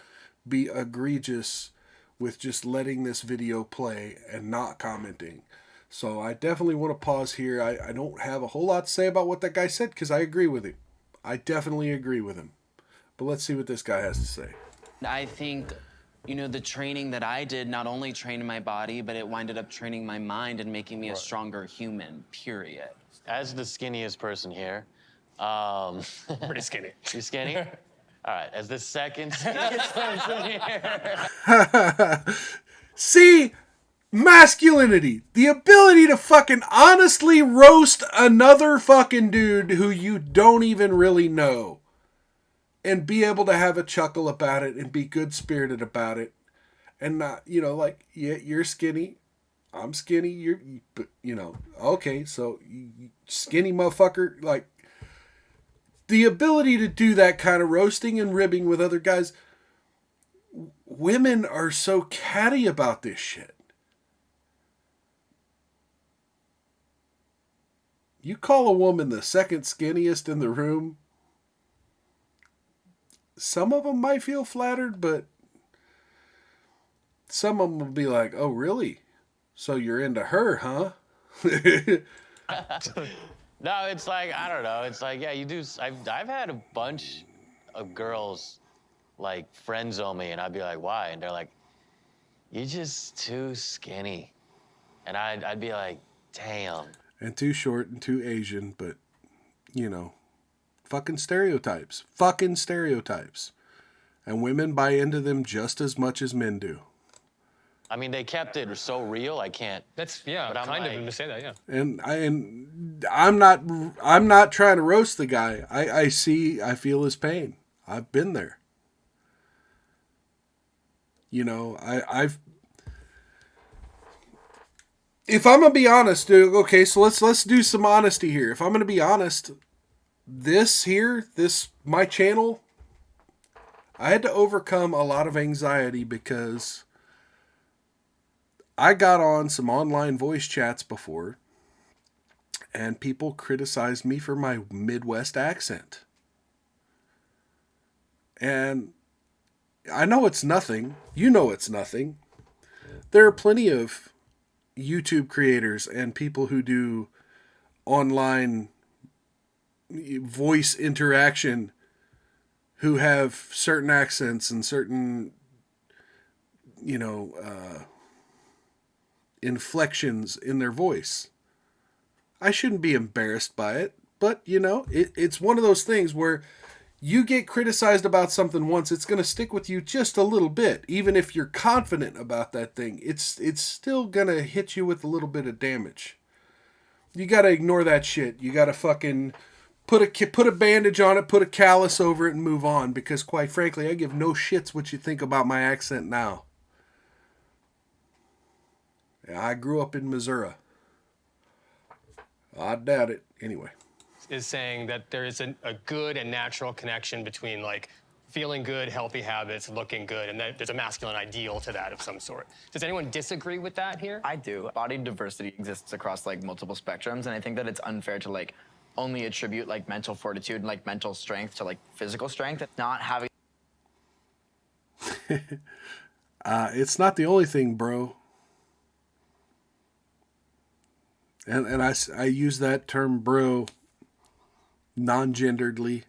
be egregious with just letting this video play and not commenting. So I definitely want to pause here. I don't have a whole lot to say about what that guy said because I agree with him. I definitely agree with him. But let's see what this guy has to say. I think, you know, the training that I did not only trained my body, but it winded up training my mind and making me a stronger human, period. As the skinniest person here, Pretty skinny. you skinny? All right, as the second skinniest person here. See? Masculinity. The ability to fucking honestly roast another fucking dude who you don't even really know. And be able to have a chuckle about it and be good-spirited about it. And not, you know, like, yeah, you're skinny. I'm skinny. You know, okay, so skinny motherfucker. Like, the ability to do that kind of roasting and ribbing with other guys. Women are so catty about this shit. You call a woman the second skinniest in the room, some of them might feel flattered, but some of them will be like, oh, really? So you're into her, huh? No, it's like, I don't know. It's like, yeah, you do. I've had a bunch of girls, like, friend zone me, and I'd be like, why? And they're like, you're just too skinny. And I'd be like, damn. And too short and too Asian, but, you know, fucking stereotypes. Fucking stereotypes. And women buy into them just as much as men do. I mean, they kept it so real, I can't. That's, yeah, But I'm kind of like- him to say that, yeah. And I'm not trying to roast the guy. I feel his pain. I've been there. You know, if I'm gonna be honest, dude, okay, so let's do some honesty here. If I'm gonna be honest, my channel, I had to overcome a lot of anxiety because I got on some online voice chats before and people criticized me for my Midwest accent. And I know it's nothing. You know it's nothing. There are plenty of YouTube creators and people who do online voice interaction who have certain accents and certain, you know, inflections in their voice. I shouldn't be embarrassed by it, but, you know, it's one of those things where you get criticized about something once, it's going to stick with you just a little bit. Even if you're confident about that thing, it's still going to hit you with a little bit of damage. You got to ignore that shit. You got to fucking put a bandage on it, put a callus over it, and move on. Because quite frankly, I give no shits what you think about my accent now. Yeah, I grew up in Missouri. I doubt it. Anyway. Is saying that there is a good and natural connection between, like, feeling good, healthy habits, looking good, and that there's a masculine ideal to that of some sort. Does anyone disagree with that here? I do. Body diversity exists across like multiple spectrums, and I think that it's unfair to like only attribute like mental fortitude and like mental strength to like physical strength. Not having It's not the only thing, bro. And I use that term bro non-genderedly.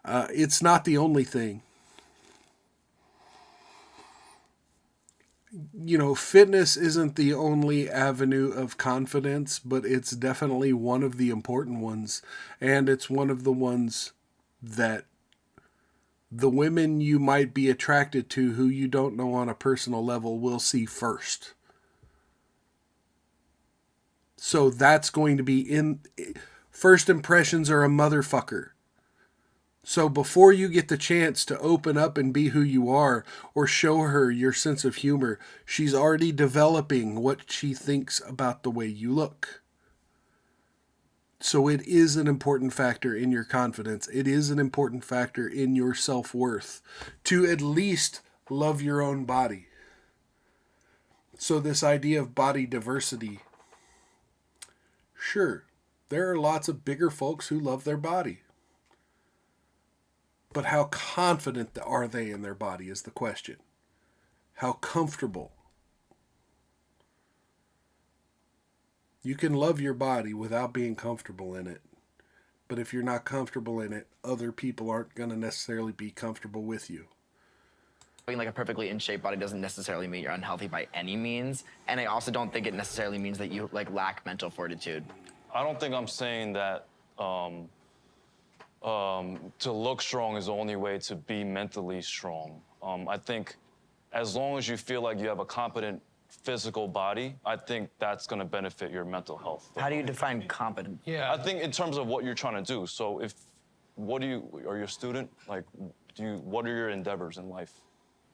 It's not the only thing. You know, fitness isn't the only avenue of confidence, but it's definitely one of the important ones. And it's one of the ones that the women you might be attracted to who you don't know on a personal level will see first. So that's going to be in... First impressions are a motherfucker. So before you get the chance to open up and be who you are or show her your sense of humor, she's already developing what she thinks about the way you look. So it is an important factor in your confidence. It is an important factor in your self-worth to at least love your own body. So this idea of body diversity, sure, there are lots of bigger folks who love their body. But how confident are they in their body is the question. How comfortable. You can love your body without being comfortable in it. But if you're not comfortable in it, other people aren't going to necessarily be comfortable with you. Having like a perfectly in shape body doesn't necessarily mean you're unhealthy by any means. And I also don't think it necessarily means that you like lack mental fortitude. I don't think I'm saying that to look strong is the only way to be mentally strong. I think as long as you feel like you have a competent physical body, I think that's going to benefit your mental health. How do you define competent? Yeah. I think in terms of what you're trying to do. So are you a student? Like, what are your endeavors in life?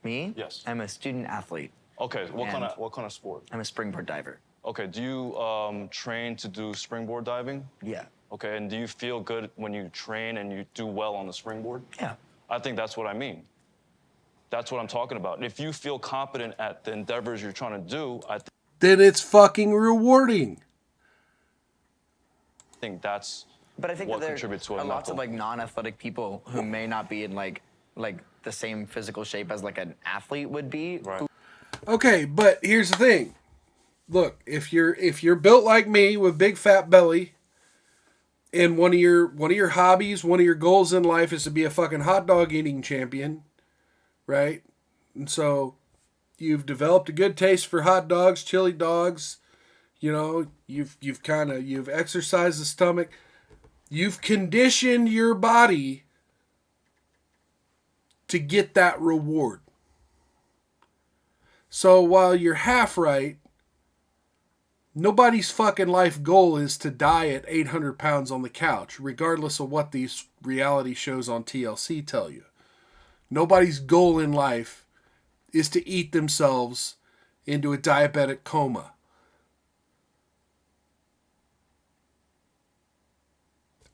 Me? Yes. I'm a student athlete. Okay, what kind of sport? I'm a springboard diver. Okay, do you train to do springboard diving? Yeah. Okay, and do you feel good when you train and you do well on the springboard? Yeah. I think that's what I mean. That's what I'm talking about. If you feel competent at the endeavors you're trying to do, then it's fucking rewarding. I think that's but I think what that contributes to there a are lots of mental. like non-athletic people who may not be in like the same physical shape as like an athlete would be. Right. Okay, but here's the thing. Look, if you're built like me with big fat belly, and one of your hobbies, one of your goals in life is to be a fucking hot dog eating champion, right? And so you've developed a good taste for hot dogs, chili dogs, you know, you've exercised the stomach, you've conditioned your body to get that reward. So while you're half right, nobody's fucking life goal is to die at 800 pounds on the couch, regardless of what these reality shows on TLC tell you. Nobody's goal in life is to eat themselves into a diabetic coma.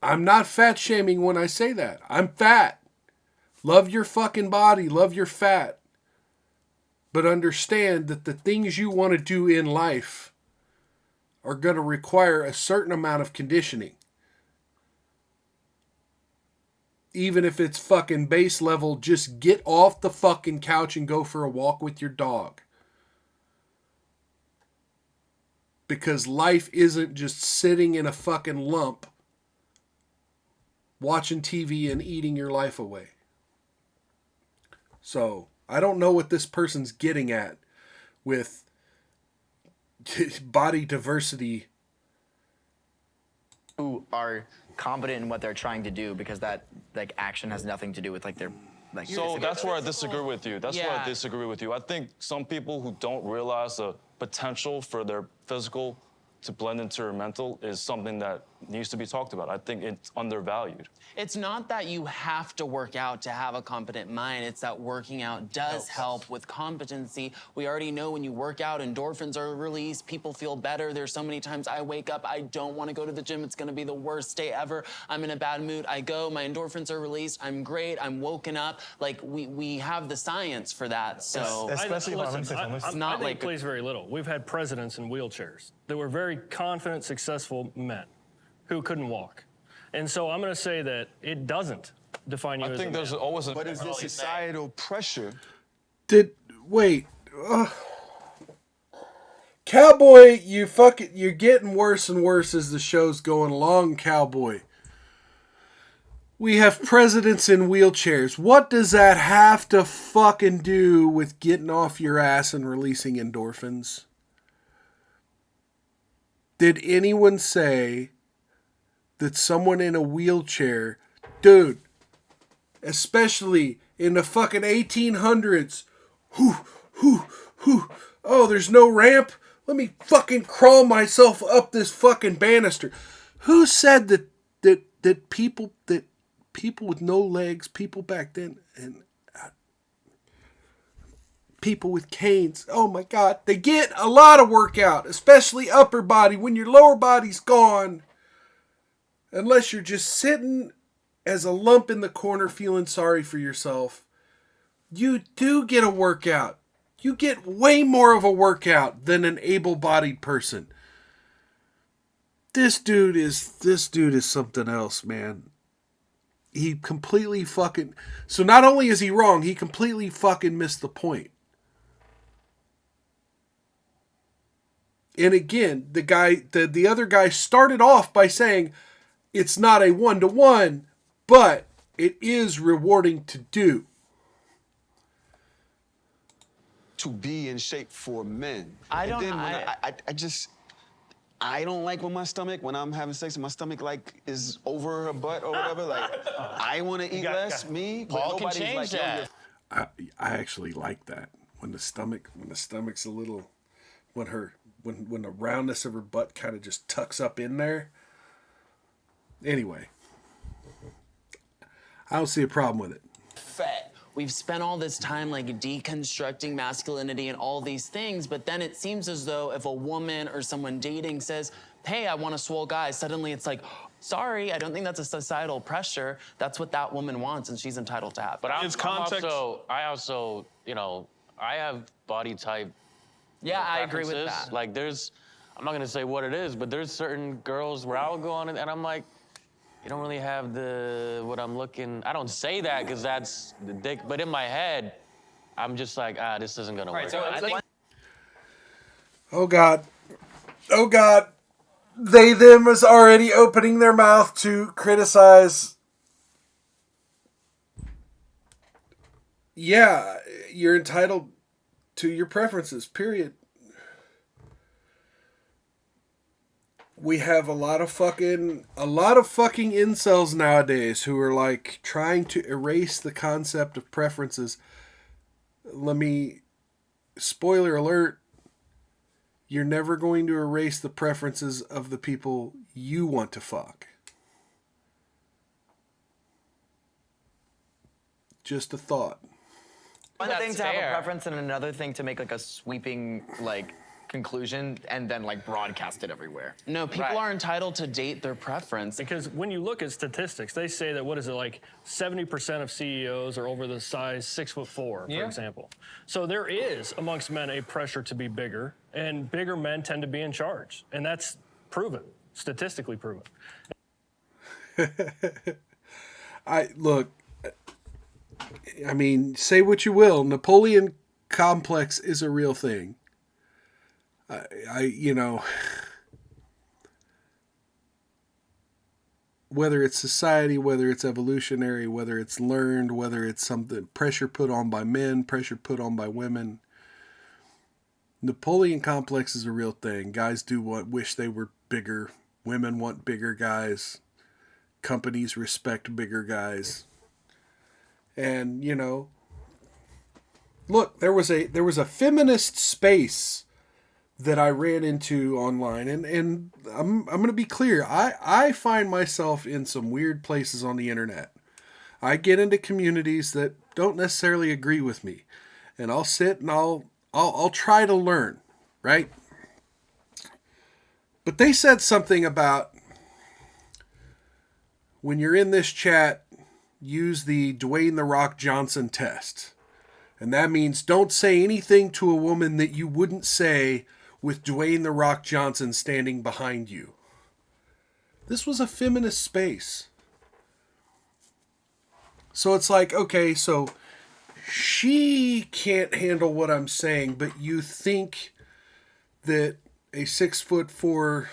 I'm not fat shaming when I say that. I'm fat. Love your fucking body. Love your fat. But understand that the things you want to do in life are going to require a certain amount of conditioning. Even if it's fucking base level, just get off the fucking couch and go for a walk with your dog. Because life isn't just sitting in a fucking lump watching TV and eating your life away. So, I don't know what this person's getting at with body diversity. Who are competent in what they're trying to do, because that like action has nothing to do with like their like. So that's where I disagree with you. That's where I Yeah. disagree with you. I think some people who don't realize the potential for their physical to blend into their mental is something that needs to be talked about. I think it's undervalued. It's not that you have to work out to have a competent mind. It's that working out does help with competency. We already know when you work out, endorphins are released, people feel better. There's so many times I wake up, I don't want to go to the gym. It's going to be the worst day ever. I'm in a bad mood. I go, my endorphins are released. I'm great. I'm woken up. Like we have the science for that. So Especially if I'm Listen, it's not I think like- it plays very little. We've had presidents in wheelchairs that were very confident, successful men who couldn't walk. And so I'm going to say that it doesn't define you I as think a there's man. always a. But is this societal pressure? Wait. Cowboy, you're getting worse and worse as the show's going along, Cowboy. We have presidents in wheelchairs. What does that have to fucking do with getting off your ass and releasing endorphins? Did anyone say that someone in a wheelchair, dude, especially in the fucking 1800s, oh, there's no ramp? Let me fucking crawl myself up this fucking banister. Who said that people with no legs, people back then, and people with canes, oh my God, they get a lot of workout, especially upper body, when your lower body's gone, unless you're just sitting as a lump in the corner feeling sorry for yourself. You do get a workout. You get way more of a workout than an able-bodied person. This dude is something else, man. He completely fucking... So not only is he wrong, he completely fucking missed the point. And again, the other guy started off by saying it's not a one-to-one, but it is rewarding to do. To be in shape for men. I don't- And then when I don't like when I'm having sex and my stomach like is over her butt or whatever. Like I want to eat less, me. But Paul can nobody's change like, yo, that. you're I actually like that when the stomach's a little, when the roundness of her butt kind of just tucks up in there. Anyway, I don't see a problem with it. Fat. We've spent all this time like deconstructing masculinity and all these things, but then it seems as though if a woman or someone dating says, hey, I want a swole guy, suddenly it's like, sorry, I don't think that's a societal pressure. That's what that woman wants and she's entitled to have. But It's context. I also, I have body type. Yeah, I agree with preferences. that. Like I'm not gonna say what it is, but there's certain girls where I'll go on and I'm like, you don't really have what I'm looking. I don't say that because that's the dick, but in my head, I'm just like, this isn't gonna work. So I think Oh God. Oh God. They, them is already opening their mouth to criticize. Yeah, you're entitled to your preferences, period. We have a lot of fucking incels nowadays who are like trying to erase the concept of preferences. Spoiler alert, you're never going to erase the preferences of the people you want to fuck. Just a thought. one That's thing to have fair. a preference and another thing to make like a sweeping like conclusion and then like broadcast it everywhere. No, people are entitled to date their preference. Because when you look at statistics, they say that, 70% of CEOs are over the size 6'4", for example. So there is, amongst men, a pressure to be bigger, and bigger men tend to be in charge. And that's proven, statistically proven. Say what you will, Napoleon complex is a real thing. Whether it's society, whether it's evolutionary, whether it's learned, whether it's something, pressure put on by men, pressure put on by women. Napoleon complex is a real thing. Guys wish they were bigger. Women want bigger guys. Companies respect bigger guys. And, look, there was a feminist space that I ran into online, and I'm going to be clear. I find myself in some weird places on the internet. I get into communities that don't necessarily agree with me, and I'll sit and I'll try to learn, right? But they said something about when you're in this chat, use the Dwayne "The Rock" Johnson test. And that means don't say anything to a woman that you wouldn't say with Dwayne "The Rock" Johnson standing behind you. This was a feminist space. So it's like, okay, so she can't handle what I'm saying, but you think that a 6'4",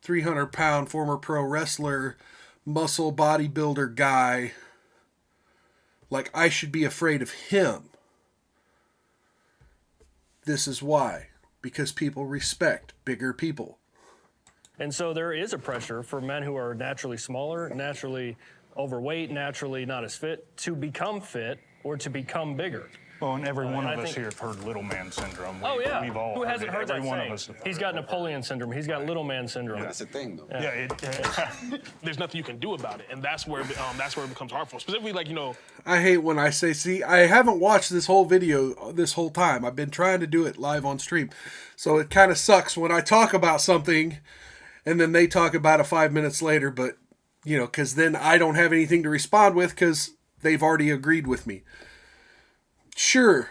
300-pound former pro wrestler, muscle bodybuilder guy, like I should be afraid of him. This is why. Because people respect bigger people. And so there is a pressure for men who are naturally smaller, naturally overweight, naturally not as fit, to become fit or to become bigger. Well, and every one and of I us think- here have heard little man syndrome. Oh yeah, We've all who hasn't heard every that one saying? of us. He's got Napoleon syndrome. He's got little man syndrome. That's a thing, though. Yeah, There's nothing you can do about it, and that's where it becomes harmful. Specifically, like, you know, I hate when I say, see, I haven't watched this whole video this whole time. I've been trying to do it live on stream. So it kind of sucks when I talk about something and then they talk about it 5 minutes later, but, you know, because then I don't have anything to respond with because they've already agreed with me. Sure.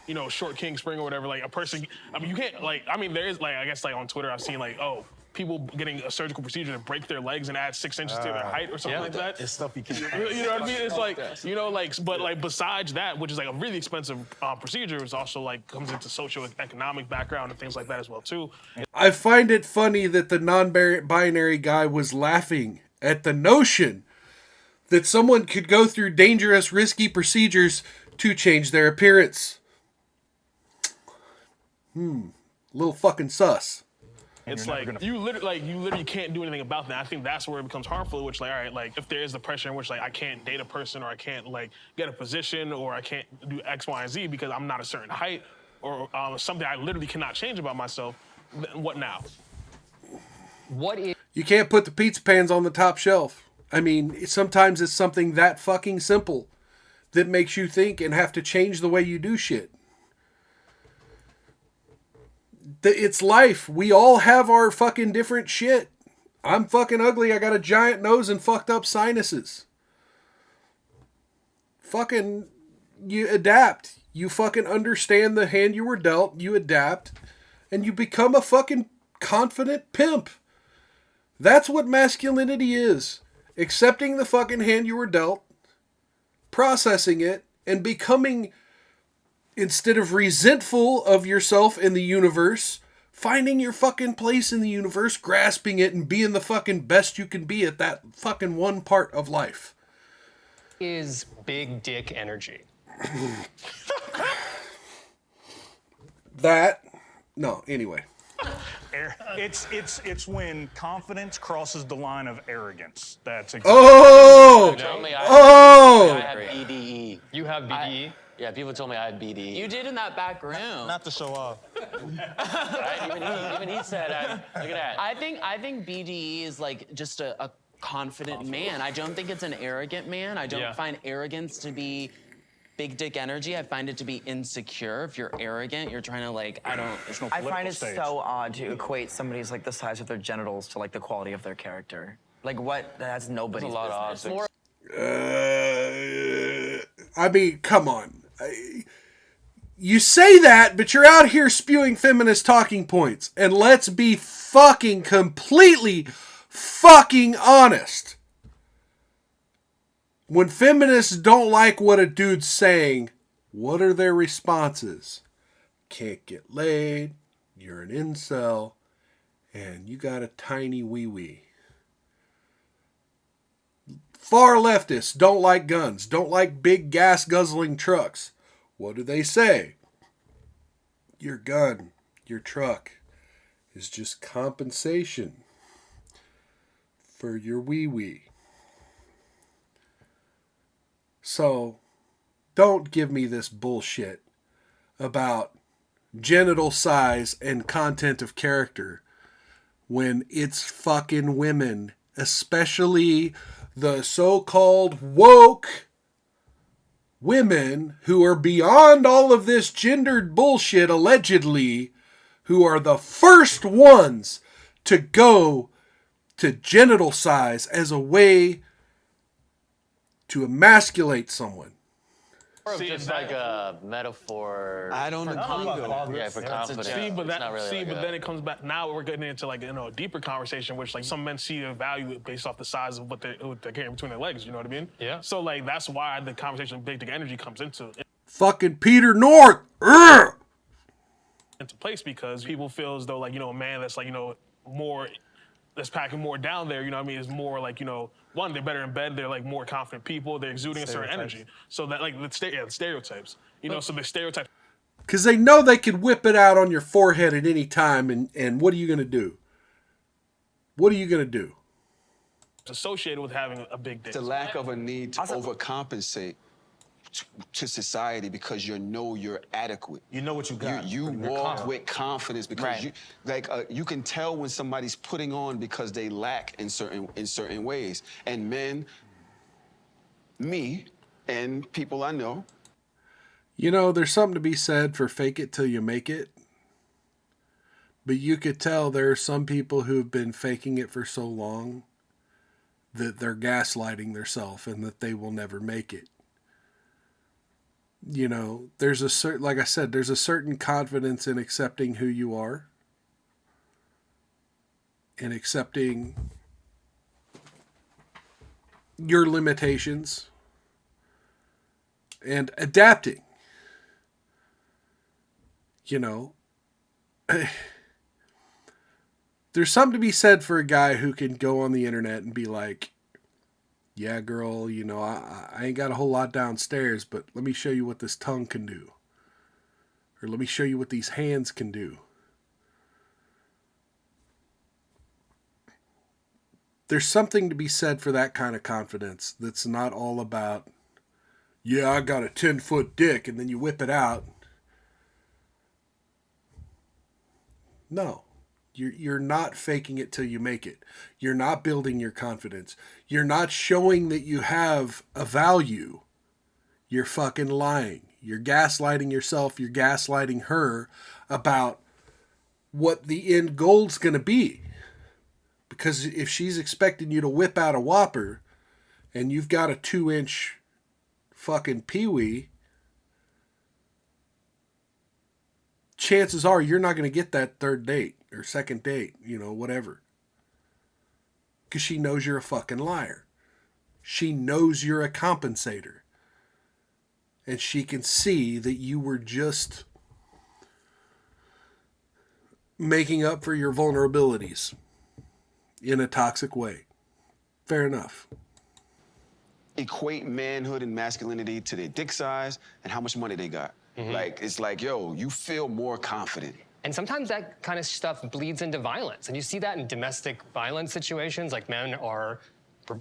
you know, short king spring or whatever, like a person, I mean, you can't, like, I mean, there is, like, I guess, like, on Twitter, I've seen, like, oh, people getting a surgical procedure to break their legs and add 6 inches to their height or something like that. It's stuff you can't. You know what I mean? It's like, you know, like, but, like, besides that, which is, like, a really expensive procedure, it's also, like, comes into socioeconomic background and things like that as well, too. I find it funny that the non-binary guy was laughing at the notion that someone could go through dangerous, risky procedures to change their appearance. Little fucking sus. It's like you literally can't do anything about that. I think that's where it becomes harmful. Which, like, all right, like if there is the pressure in which, like, I can't date a person or I can't, like, get a position or I can't do X, Y, and Z because I'm not a certain height or something I literally cannot change about myself. What now? What is You can't put the pizza pans on the top shelf. I mean, sometimes it's something that fucking simple that makes you think and have to change the way you do shit. It's life. We all have our fucking different shit. I'm fucking ugly. I got a giant nose and fucked up sinuses. Fucking, you adapt. You fucking understand the hand you were dealt. You adapt. And you become a fucking confident pimp. That's what masculinity is. Accepting the fucking hand you were dealt, processing it, and becoming, instead of resentful of yourself in the universe, finding your fucking place in the universe, grasping it, and being the fucking best you can be at that fucking one part of life. is big dick energy? Anyway. It's when confidence crosses the line of arrogance. That's exactly. Oh! Tell me I have BDE. You have BDE? Yeah, people told me I had BDE. You did in that back room. Not to show off. Right? Even he said, look at that. I think BDE is like just a confident man. I don't think it's an arrogant man. I don't find arrogance to be big dick energy. I find it to be insecure. If you're arrogant, you're trying to, like, there's no I find political it stage. so odd to equate somebody's, like, the size of their genitals to, like, the quality of their character. Like, what? That's nobody's There's a lot of business. optics. I mean, come on. You say that, but you're out here spewing feminist talking points. And let's be fucking completely fucking honest. When feminists don't like what a dude's saying, what are their responses? Can't get laid, you're an incel, and you got a tiny wee-wee. Far leftists don't like guns, don't like big gas-guzzling trucks. What do they say? Your gun, your truck is just compensation for your wee-wee. So, don't give me this bullshit about genital size and content of character when it's fucking women, especially the so-called woke women who are beyond all of this gendered bullshit, allegedly, who are the first ones to go to genital size as a way to emasculate someone. Or just like a metaphor. I don't agree though. Yeah, for confidence. See, but It's not really like then it comes back. Now we're getting into like a deeper conversation, which like some men see a value based off the size of what they're carrying between their legs. You know what I mean? Yeah. So like that's why the conversation big dick energy comes into Fucking Peter North. Urgh! into place, because people feel as though like a man that's like more, that's packing more down there. You know what I mean? Is more like one, they're better in bed. They're like more confident people. They're exuding a certain energy. So that like the stereotypes. So the stereotypes. Because they know they can whip it out on your forehead at any time, and what are you going to do? What are you going to do? Associated with having a big dick. The lack of a need to overcompensate to society because you're adequate. You know what you got. You walk with confidence because you can tell when somebody's putting on because they lack in certain ways. And men, me, and people I know. There's something to be said for fake it till you make it. But you could tell there are some people who've been faking it for so long that they're gaslighting themselves and that they will never make it. There's a certain, like I said, there's a certain confidence in accepting who you are and accepting your limitations and adapting. There's something to be said for a guy who can go on the internet and be like, yeah, girl, I ain't got a whole lot downstairs, but let me show you what this tongue can do. Or let me show you what these hands can do. There's something to be said for that kind of confidence that's not all about, yeah, I got a 10-foot dick, and then you whip it out. No. You're not faking it till you make it. You're not building your confidence. You're not showing that you have a value. You're fucking lying. You're gaslighting yourself. You're gaslighting her about what the end goal's going to be. Because if she's expecting you to whip out a whopper and you've got a 2-inch fucking peewee, chances are you're not going to get that third date or second date, whatever. Because she knows you're a fucking liar. She knows you're a compensator. And she can see that you were just making up for your vulnerabilities in a toxic way. Fair enough. Equate manhood and masculinity to their dick size and how much money they got. Like, it's like, yo, you feel more confident. And sometimes that kind of stuff bleeds into violence. And you see that in domestic violence situations. Like, men are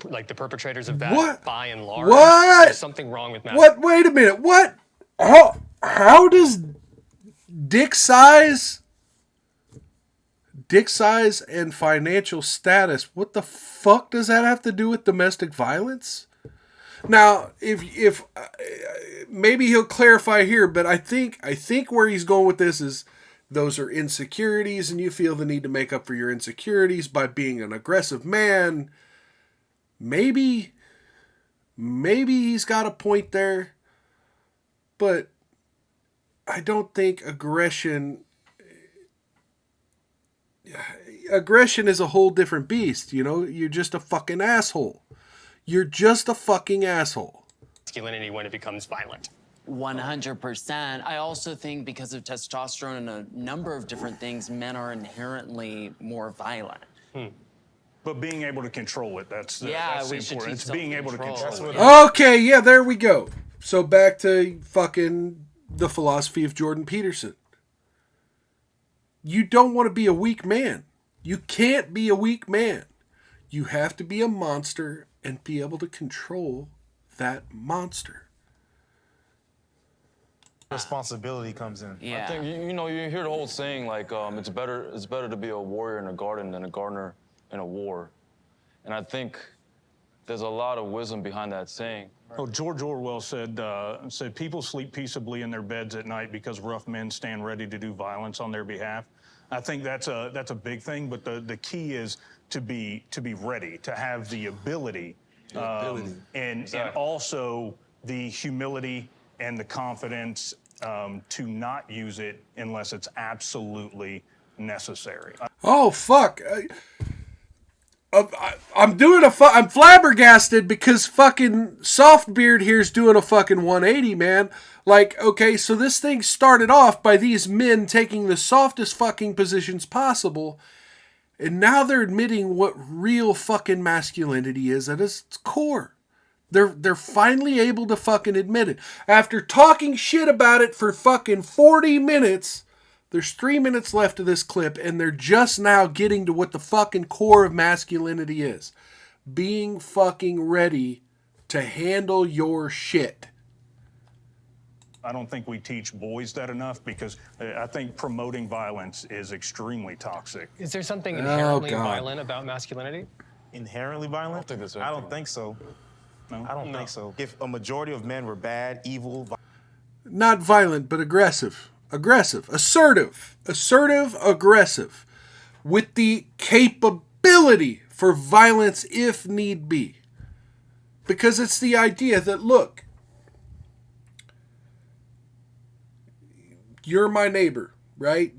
like the perpetrators of that What? by and large. What? There's something wrong with masculinity. What? Wait a minute. What? How does dick size and financial status, what the fuck does that have to do with domestic violence? Now, if maybe he'll clarify here, but I think where he's going with this is those are insecurities, and you feel the need to make up for your insecurities by being an aggressive man. Maybe he's got a point there, but I don't think aggression is a whole different beast. You're just a fucking asshole. You're just a fucking asshole. Masculinity when it becomes violent. 100%. I also think because of testosterone and a number of different things, men are inherently more violent. But being able to control it, that's we should important. teach It's being able to control it. Okay, yeah, there we go. So back to fucking the philosophy of Jordan Peterson. You don't want to be a weak man. You can't be a weak man. You have to be a monster and be able to control that monster. Responsibility comes in. Yeah. I think you hear the whole saying like it's better to be a warrior in a garden than a gardener in a war, and I think there's a lot of wisdom behind that saying. Oh, George Orwell said people sleep peaceably in their beds at night because rough men stand ready to do violence on their behalf. I think that's a big thing, but the key is to be ready, to have the ability, and also the humility and the confidence to not use it unless it's absolutely necessary. Oh, fuck. I'm flabbergasted because fucking Softbeard here's doing a fucking 180, man. Like, okay, so this thing started off by these men taking the softest fucking positions possible, and now they're admitting what real fucking masculinity is at its core. They're finally able to fucking admit it. After talking shit about it for fucking 40 minutes, there's 3 minutes left of this clip, and they're just now getting to what the fucking core of masculinity is. Being fucking ready to handle your shit. I don't think we teach boys that enough because I think promoting violence is extremely toxic. Is there something inherently violent about masculinity? Inherently violent? I don't think so. No? I don't think so. If a majority of men were bad, evil... Not violent, but aggressive. Aggressive. Assertive. Assertive, aggressive. With the capability for violence if need be. Because it's the idea that, look, you're my neighbor, right?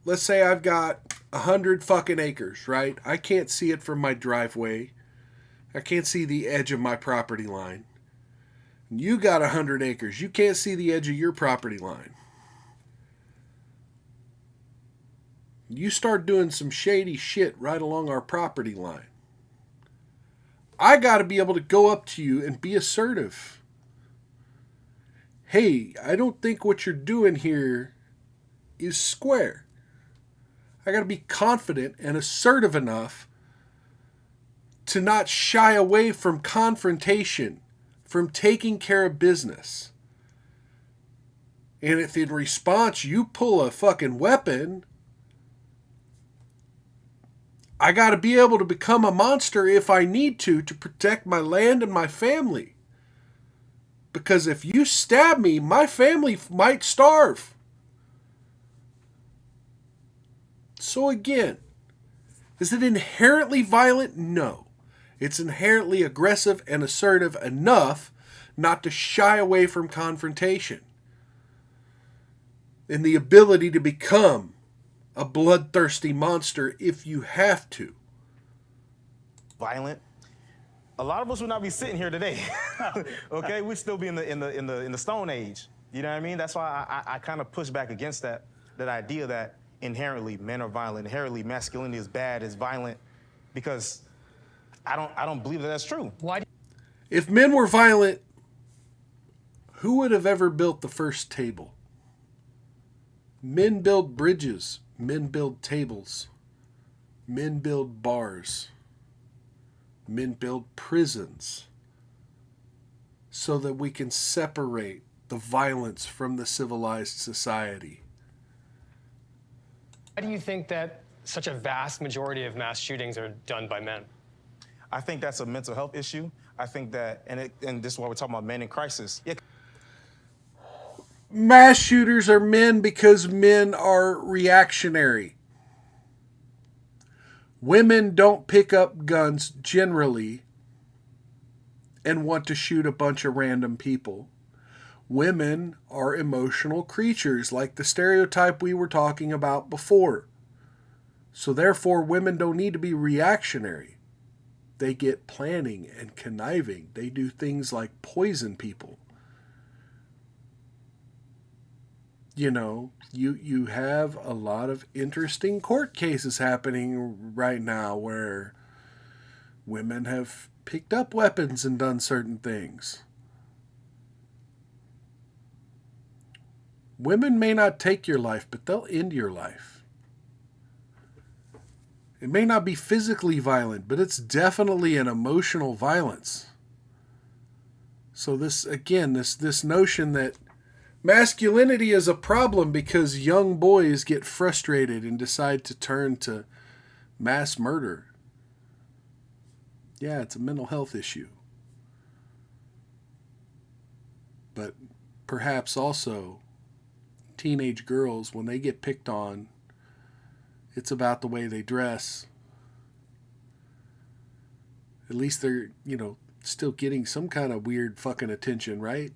Let's say I've got 100 fucking acres, right? I can't see it from my driveway. I can't see the edge of my property line. You got 100 acres. You can't see the edge of your property line. You start doing some shady shit right along our property line. I got to be able to go up to you and be assertive. Hey, I don't think what you're doing here is square. I got to be confident and assertive enough to not shy away from confrontation, from taking care of business. And if in response you pull a fucking weapon, I got to be able to become a monster if I need to protect my land and my family. Because if you stab me, my family might starve. So again, is it inherently violent? No. It's inherently aggressive and assertive enough not to shy away from confrontation. And the ability to become a bloodthirsty monster if you have to. Violent. A lot of us would not be sitting here today. Okay, we'd still be in the Stone Age. You know what I mean? That's why I kind of push back against that idea that inherently men are violent, inherently masculinity is bad, is violent, because I don't believe that that's true. Why? If men were violent, who would have ever built the first table? Men build bridges. Men build tables. Men build bars. Men build prisons so that we can separate the violence from the civilized society. Why do you think that such a vast majority of mass shootings are done by men? I think that's a mental health issue. I think that, and this is why we're talking about men in crisis. Yeah. Mass shooters are men because men are reactionary. Women don't pick up guns generally and want to shoot a bunch of random people. Women are emotional creatures, like the stereotype we were talking about before. So therefore, women don't need to be reactionary. They get planning and conniving. They do things like poison people. You know, you have a lot of interesting court cases happening right now where women have picked up weapons and done certain things. Women may not take your life, but they'll end your life. It may not be physically violent, but it's definitely an emotional violence. So this, again, this notion that masculinity is a problem because young boys get frustrated and decide to turn to mass murder. Yeah, it's a mental health issue. But perhaps also teenage girls, when they get picked on, it's about the way they dress. At least they're, still getting some kind of weird fucking attention, right?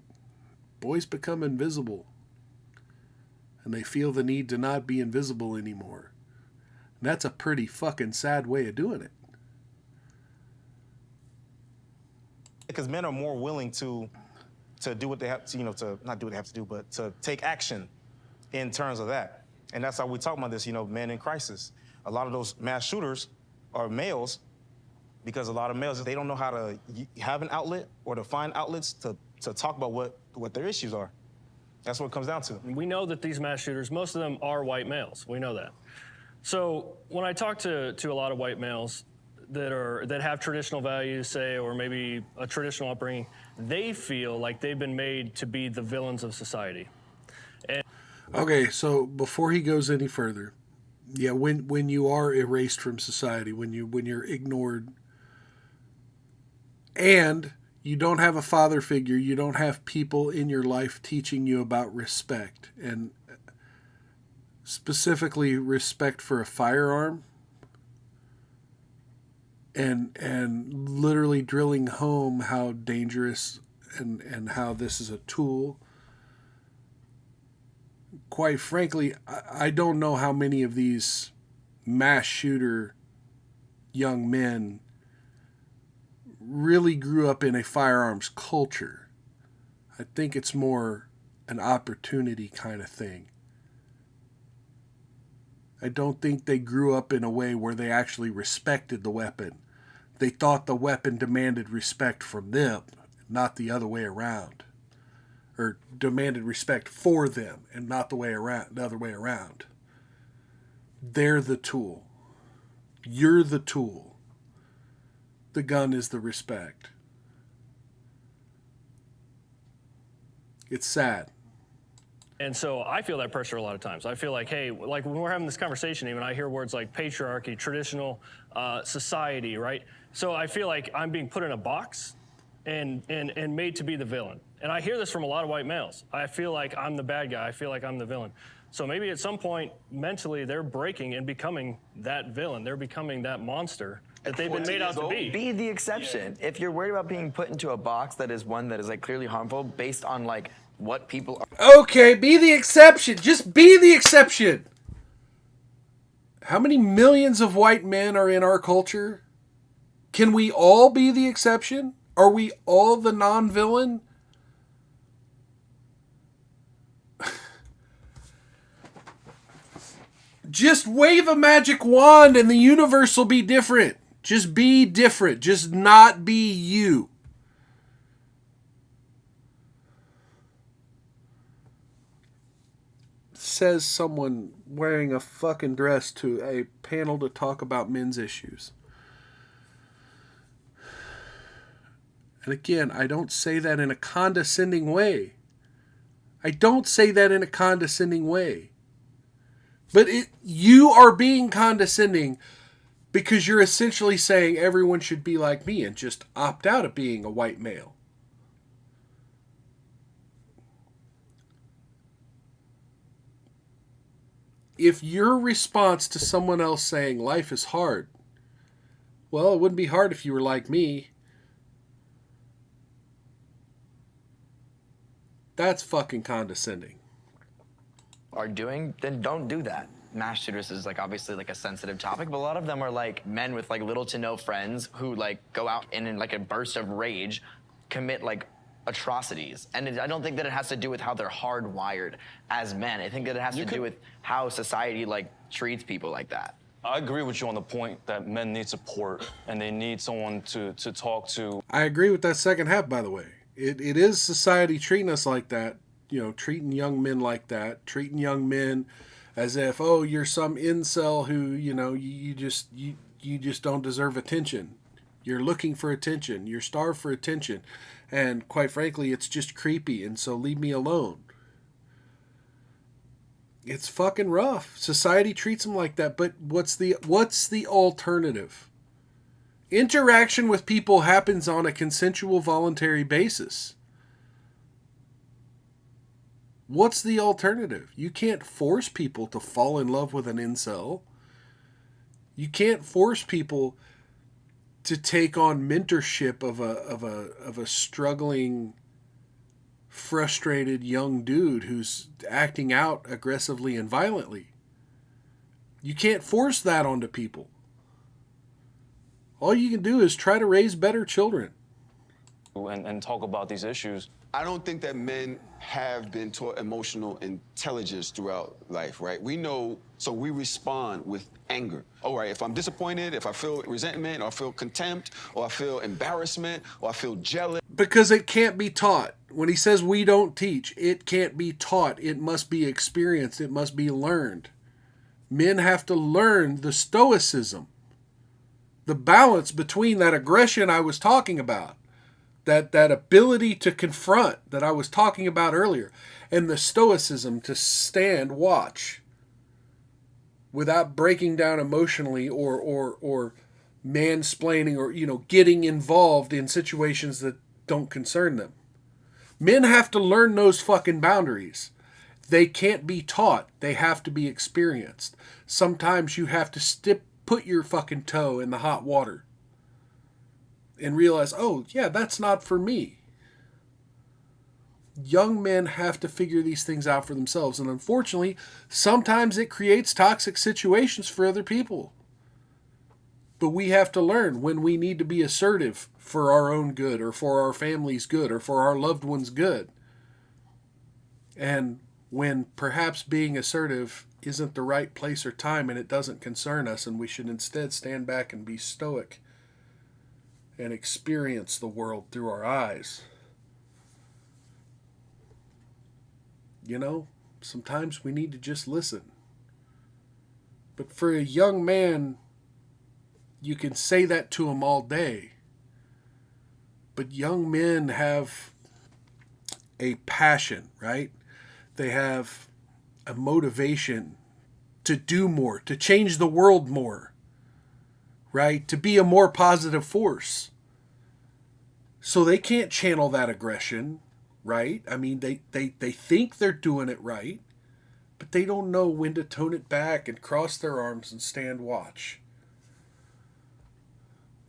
boys become invisible. And they feel the need to not be invisible anymore. And that's a pretty fucking sad way of doing it. Because men are more willing to do what they have to, to not do what they have to do, but to take action in terms of that. And that's how we talk about this, men in crisis. A lot of those mass shooters are males because a lot of males, they don't know how to have an outlet or to find outlets to talk about what their issues are. That's what it comes down to. We know that these mass shooters, most of them are white males. We know that. So when I talk to a lot of white males that have traditional values, say, or maybe a traditional upbringing, they feel like they've been made to be the villains of society. Okay, so before he goes any further, yeah, when you are erased from society, when you're ignored, and you don't have a father figure, you don't have people in your life teaching you about respect, and specifically respect for a firearm, and literally drilling home how dangerous and how this is a tool. Quite frankly, I don't know how many of these mass shooter young men really grew up in a firearms culture. I think it's more an opportunity kind of thing. I don't think they grew up in a way where they actually respected the weapon. They thought the weapon demanded respect from them, not the other way around. Or demanded respect for them and not the other way around. They're the tool. You're the tool. The gun is the respect. It's sad. And so I feel that pressure a lot of times. I feel like, hey, like when we're having this conversation, even I hear words like patriarchy, traditional society, right? So I feel like I'm being put in a box and made to be the villain. And I hear this from a lot of white males. I feel like I'm the bad guy. I feel like I'm the villain. So maybe at some point, mentally, they're breaking and becoming that villain. They're becoming that monster that they've been made out to be. Be the exception. Yeah. If you're worried about being put into a box that is one that is like clearly harmful based on like what people are. Okay, be the exception. Just be the exception. How many millions of white men are in our culture? Can we all be the exception? Are we all the non-villain? Just wave a magic wand and the universe will be different. Just be different. Just not be you. Says someone wearing a fucking dress to a panel to talk about men's issues. And again, I don't say that in a condescending way. I don't say that in a condescending way. But you are being condescending because you're essentially saying everyone should be like me and just opt out of being a white male. If your response to someone else saying life is hard, well, it wouldn't be hard if you were like me. That's fucking condescending. Are doing, then don't do that. Mass shooters is like obviously like a sensitive topic, but a lot of them are like men with like little to no friends who like go out and in like a burst of rage commit like atrocities. And I don't think that it has to do with how they're hardwired as men. I think that it has to do with how society like treats people like that. I agree with you on the point that men need support and they need someone to talk to. I agree with that second half, by the way. It is society treating us like that. You know, treating young men like that, treating young men as if, oh, you're some incel who, you know, you just don't deserve attention. You're looking for attention. You're starved for attention. And quite frankly, it's just creepy. And so leave me alone. It's fucking rough. Society treats them like that. But what's the alternative? Interaction with people happens on a consensual, voluntary basis. What's the alternative? You can't force people to fall in love with an incel. You can't force people to take on mentorship of a struggling frustrated young dude who's acting out aggressively and violently. You can't force that onto people. All you can do is try to raise better children. And talk about these issues. I don't think that men have been taught emotional intelligence throughout life, right? We know, so we respond with anger. All right, if I'm disappointed, if I feel resentment, or I feel contempt, or I feel embarrassment, or I feel jealous. Because it can't be taught. When he says we don't teach, it can't be taught. It must be experienced. It must be learned. Men have to learn the stoicism, the balance between that aggression I was talking about, that ability to confront that I was talking about earlier, and the stoicism to stand watch without breaking down emotionally or mansplaining or, you know, getting involved in situations that don't concern them. Men have to learn those fucking boundaries. They can't be taught. They have to be experienced. Sometimes you have to put your fucking toe in the hot water and realize, oh, yeah, that's not for me. Young men have to figure these things out for themselves. And unfortunately, sometimes it creates toxic situations for other people. But we have to learn when we need to be assertive for our own good or for our family's good or for our loved ones' good. And when perhaps being assertive isn't the right place or time and it doesn't concern us, and we should instead stand back and be stoic and experience the world through our eyes. You know, sometimes we need to just listen. But for a young man, you can say that to him all day. But young men have a passion, right? They have a motivation to do more, to change the world more, right? To be a more positive force. So they can't channel that aggression, right? I mean, they think they're doing it right, but they don't know when to tone it back and cross their arms and stand watch.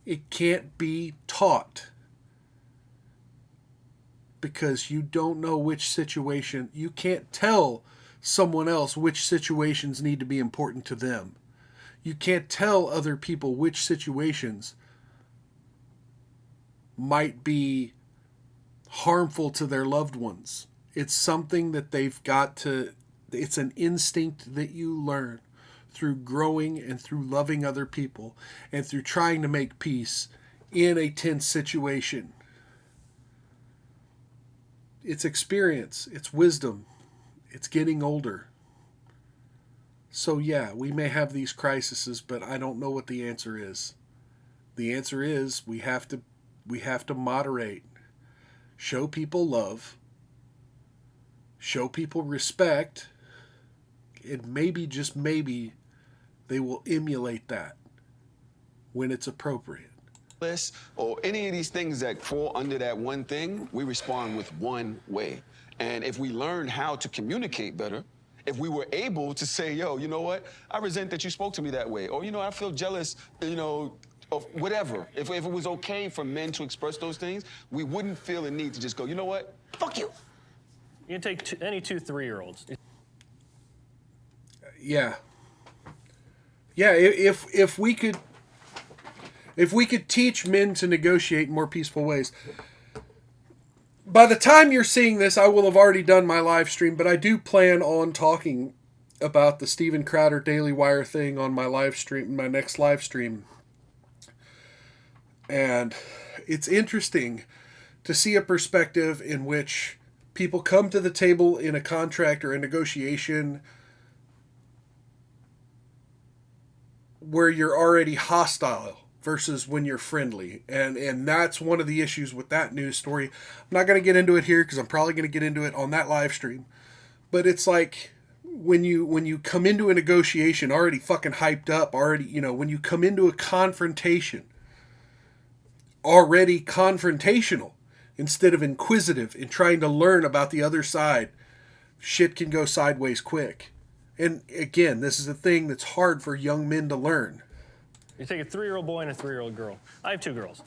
It can't be taught because you don't know which situation, you can't tell someone else which situations need to be important to them. You can't tell other people which situations might be harmful to their loved ones. It's something that they've got to, it's an instinct that you learn through growing and through loving other people and through trying to make peace in a tense situation. It's experience, it's wisdom, it's getting older. So yeah, we may have these crises, but I don't know what the answer is. The answer is we have to moderate, show people love, show people respect, and maybe, just maybe, they will emulate that when it's appropriate. Or any of these things that fall under that one thing, we respond with one way. And if we learn how to communicate better, if we were able to say, yo, you know what? I resent that you spoke to me that way. Or, you know, I feel jealous, you know, of whatever. If it was okay for men to express those things, we wouldn't feel a need to just go, you know what? Fuck you. You can take any 2 3-year-olds. Yeah. Yeah, if we could teach men to negotiate in more peaceful ways. By the time you're seeing this, I will have already done my live stream, but I do plan on talking about the Steven Crowder Daily Wire thing on my live stream, my next live stream. And it's interesting to see a perspective in which people come to the table in a contract or a negotiation where you're already hostile versus when you're friendly. And that's one of the issues with that news story. I'm not going to get into it here because I'm probably going to get into it on that live stream. But it's like when you come into a negotiation already fucking hyped up, already, you know, when you come into a confrontation already confrontational instead of inquisitive and trying to learn about the other side, shit can go sideways quick. And again, this is a thing that's hard for young men to learn. You take a 3-year-old boy and a 3-year-old girl. I have 2 girls.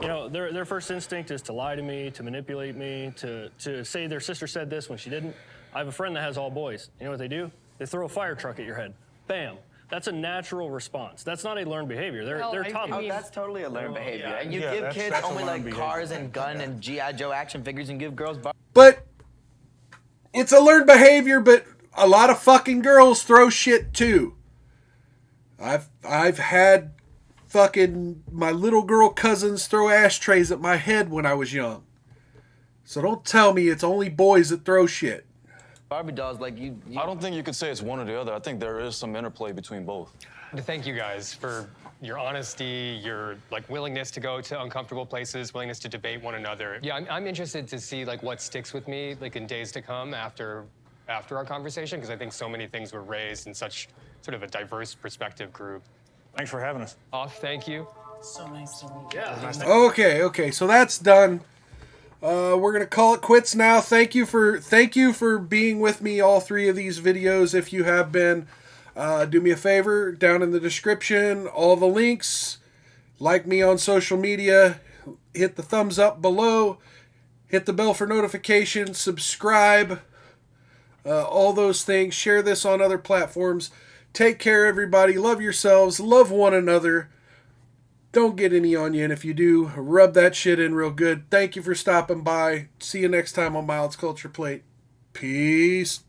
You know, their first instinct is to lie to me, to manipulate me, to say their sister said this when she didn't. I have a friend that has all boys. You know what they do? They throw a fire truck at your head. Bam. That's a natural response. That's not a learned behavior. They're taught. Oh, that's totally a learned behavior. And you Yeah, give that's- kids that's a only learned like behavior. cars and gun and G.I. Joe action figures and give girls But it's a learned behavior, but a lot of fucking girls throw shit too. I've had fucking my little girl cousins throw ashtrays at my head when I was young. So don't tell me it's only boys that throw shit. Barbie dolls. Like you I don't think you could say it's one or the other. I think there is some interplay between both. To thank you guys for your honesty, your like willingness to go to uncomfortable places, willingness to debate one another. Yeah, I'm interested to see like what sticks with me like in days to come after our conversation, because I think so many things were raised in such sort of a diverse perspective group. Thanks for having us. Thank you. So nice to meet you. Yeah. Okay, so that's done. We're gonna call it quits now. Thank you for being with me all three of these videos. If you have been, do me a favor, down in the description, all the links. Like me on social media. Hit the thumbs up below. Hit the bell for notifications. Subscribe. All those things. Share this on other platforms. Take care, everybody. Love yourselves. Love one another. Don't get any on you, and if you do, rub that shit in real good. Thank you for stopping by. See you next time on Miles Culture Plate. Peace.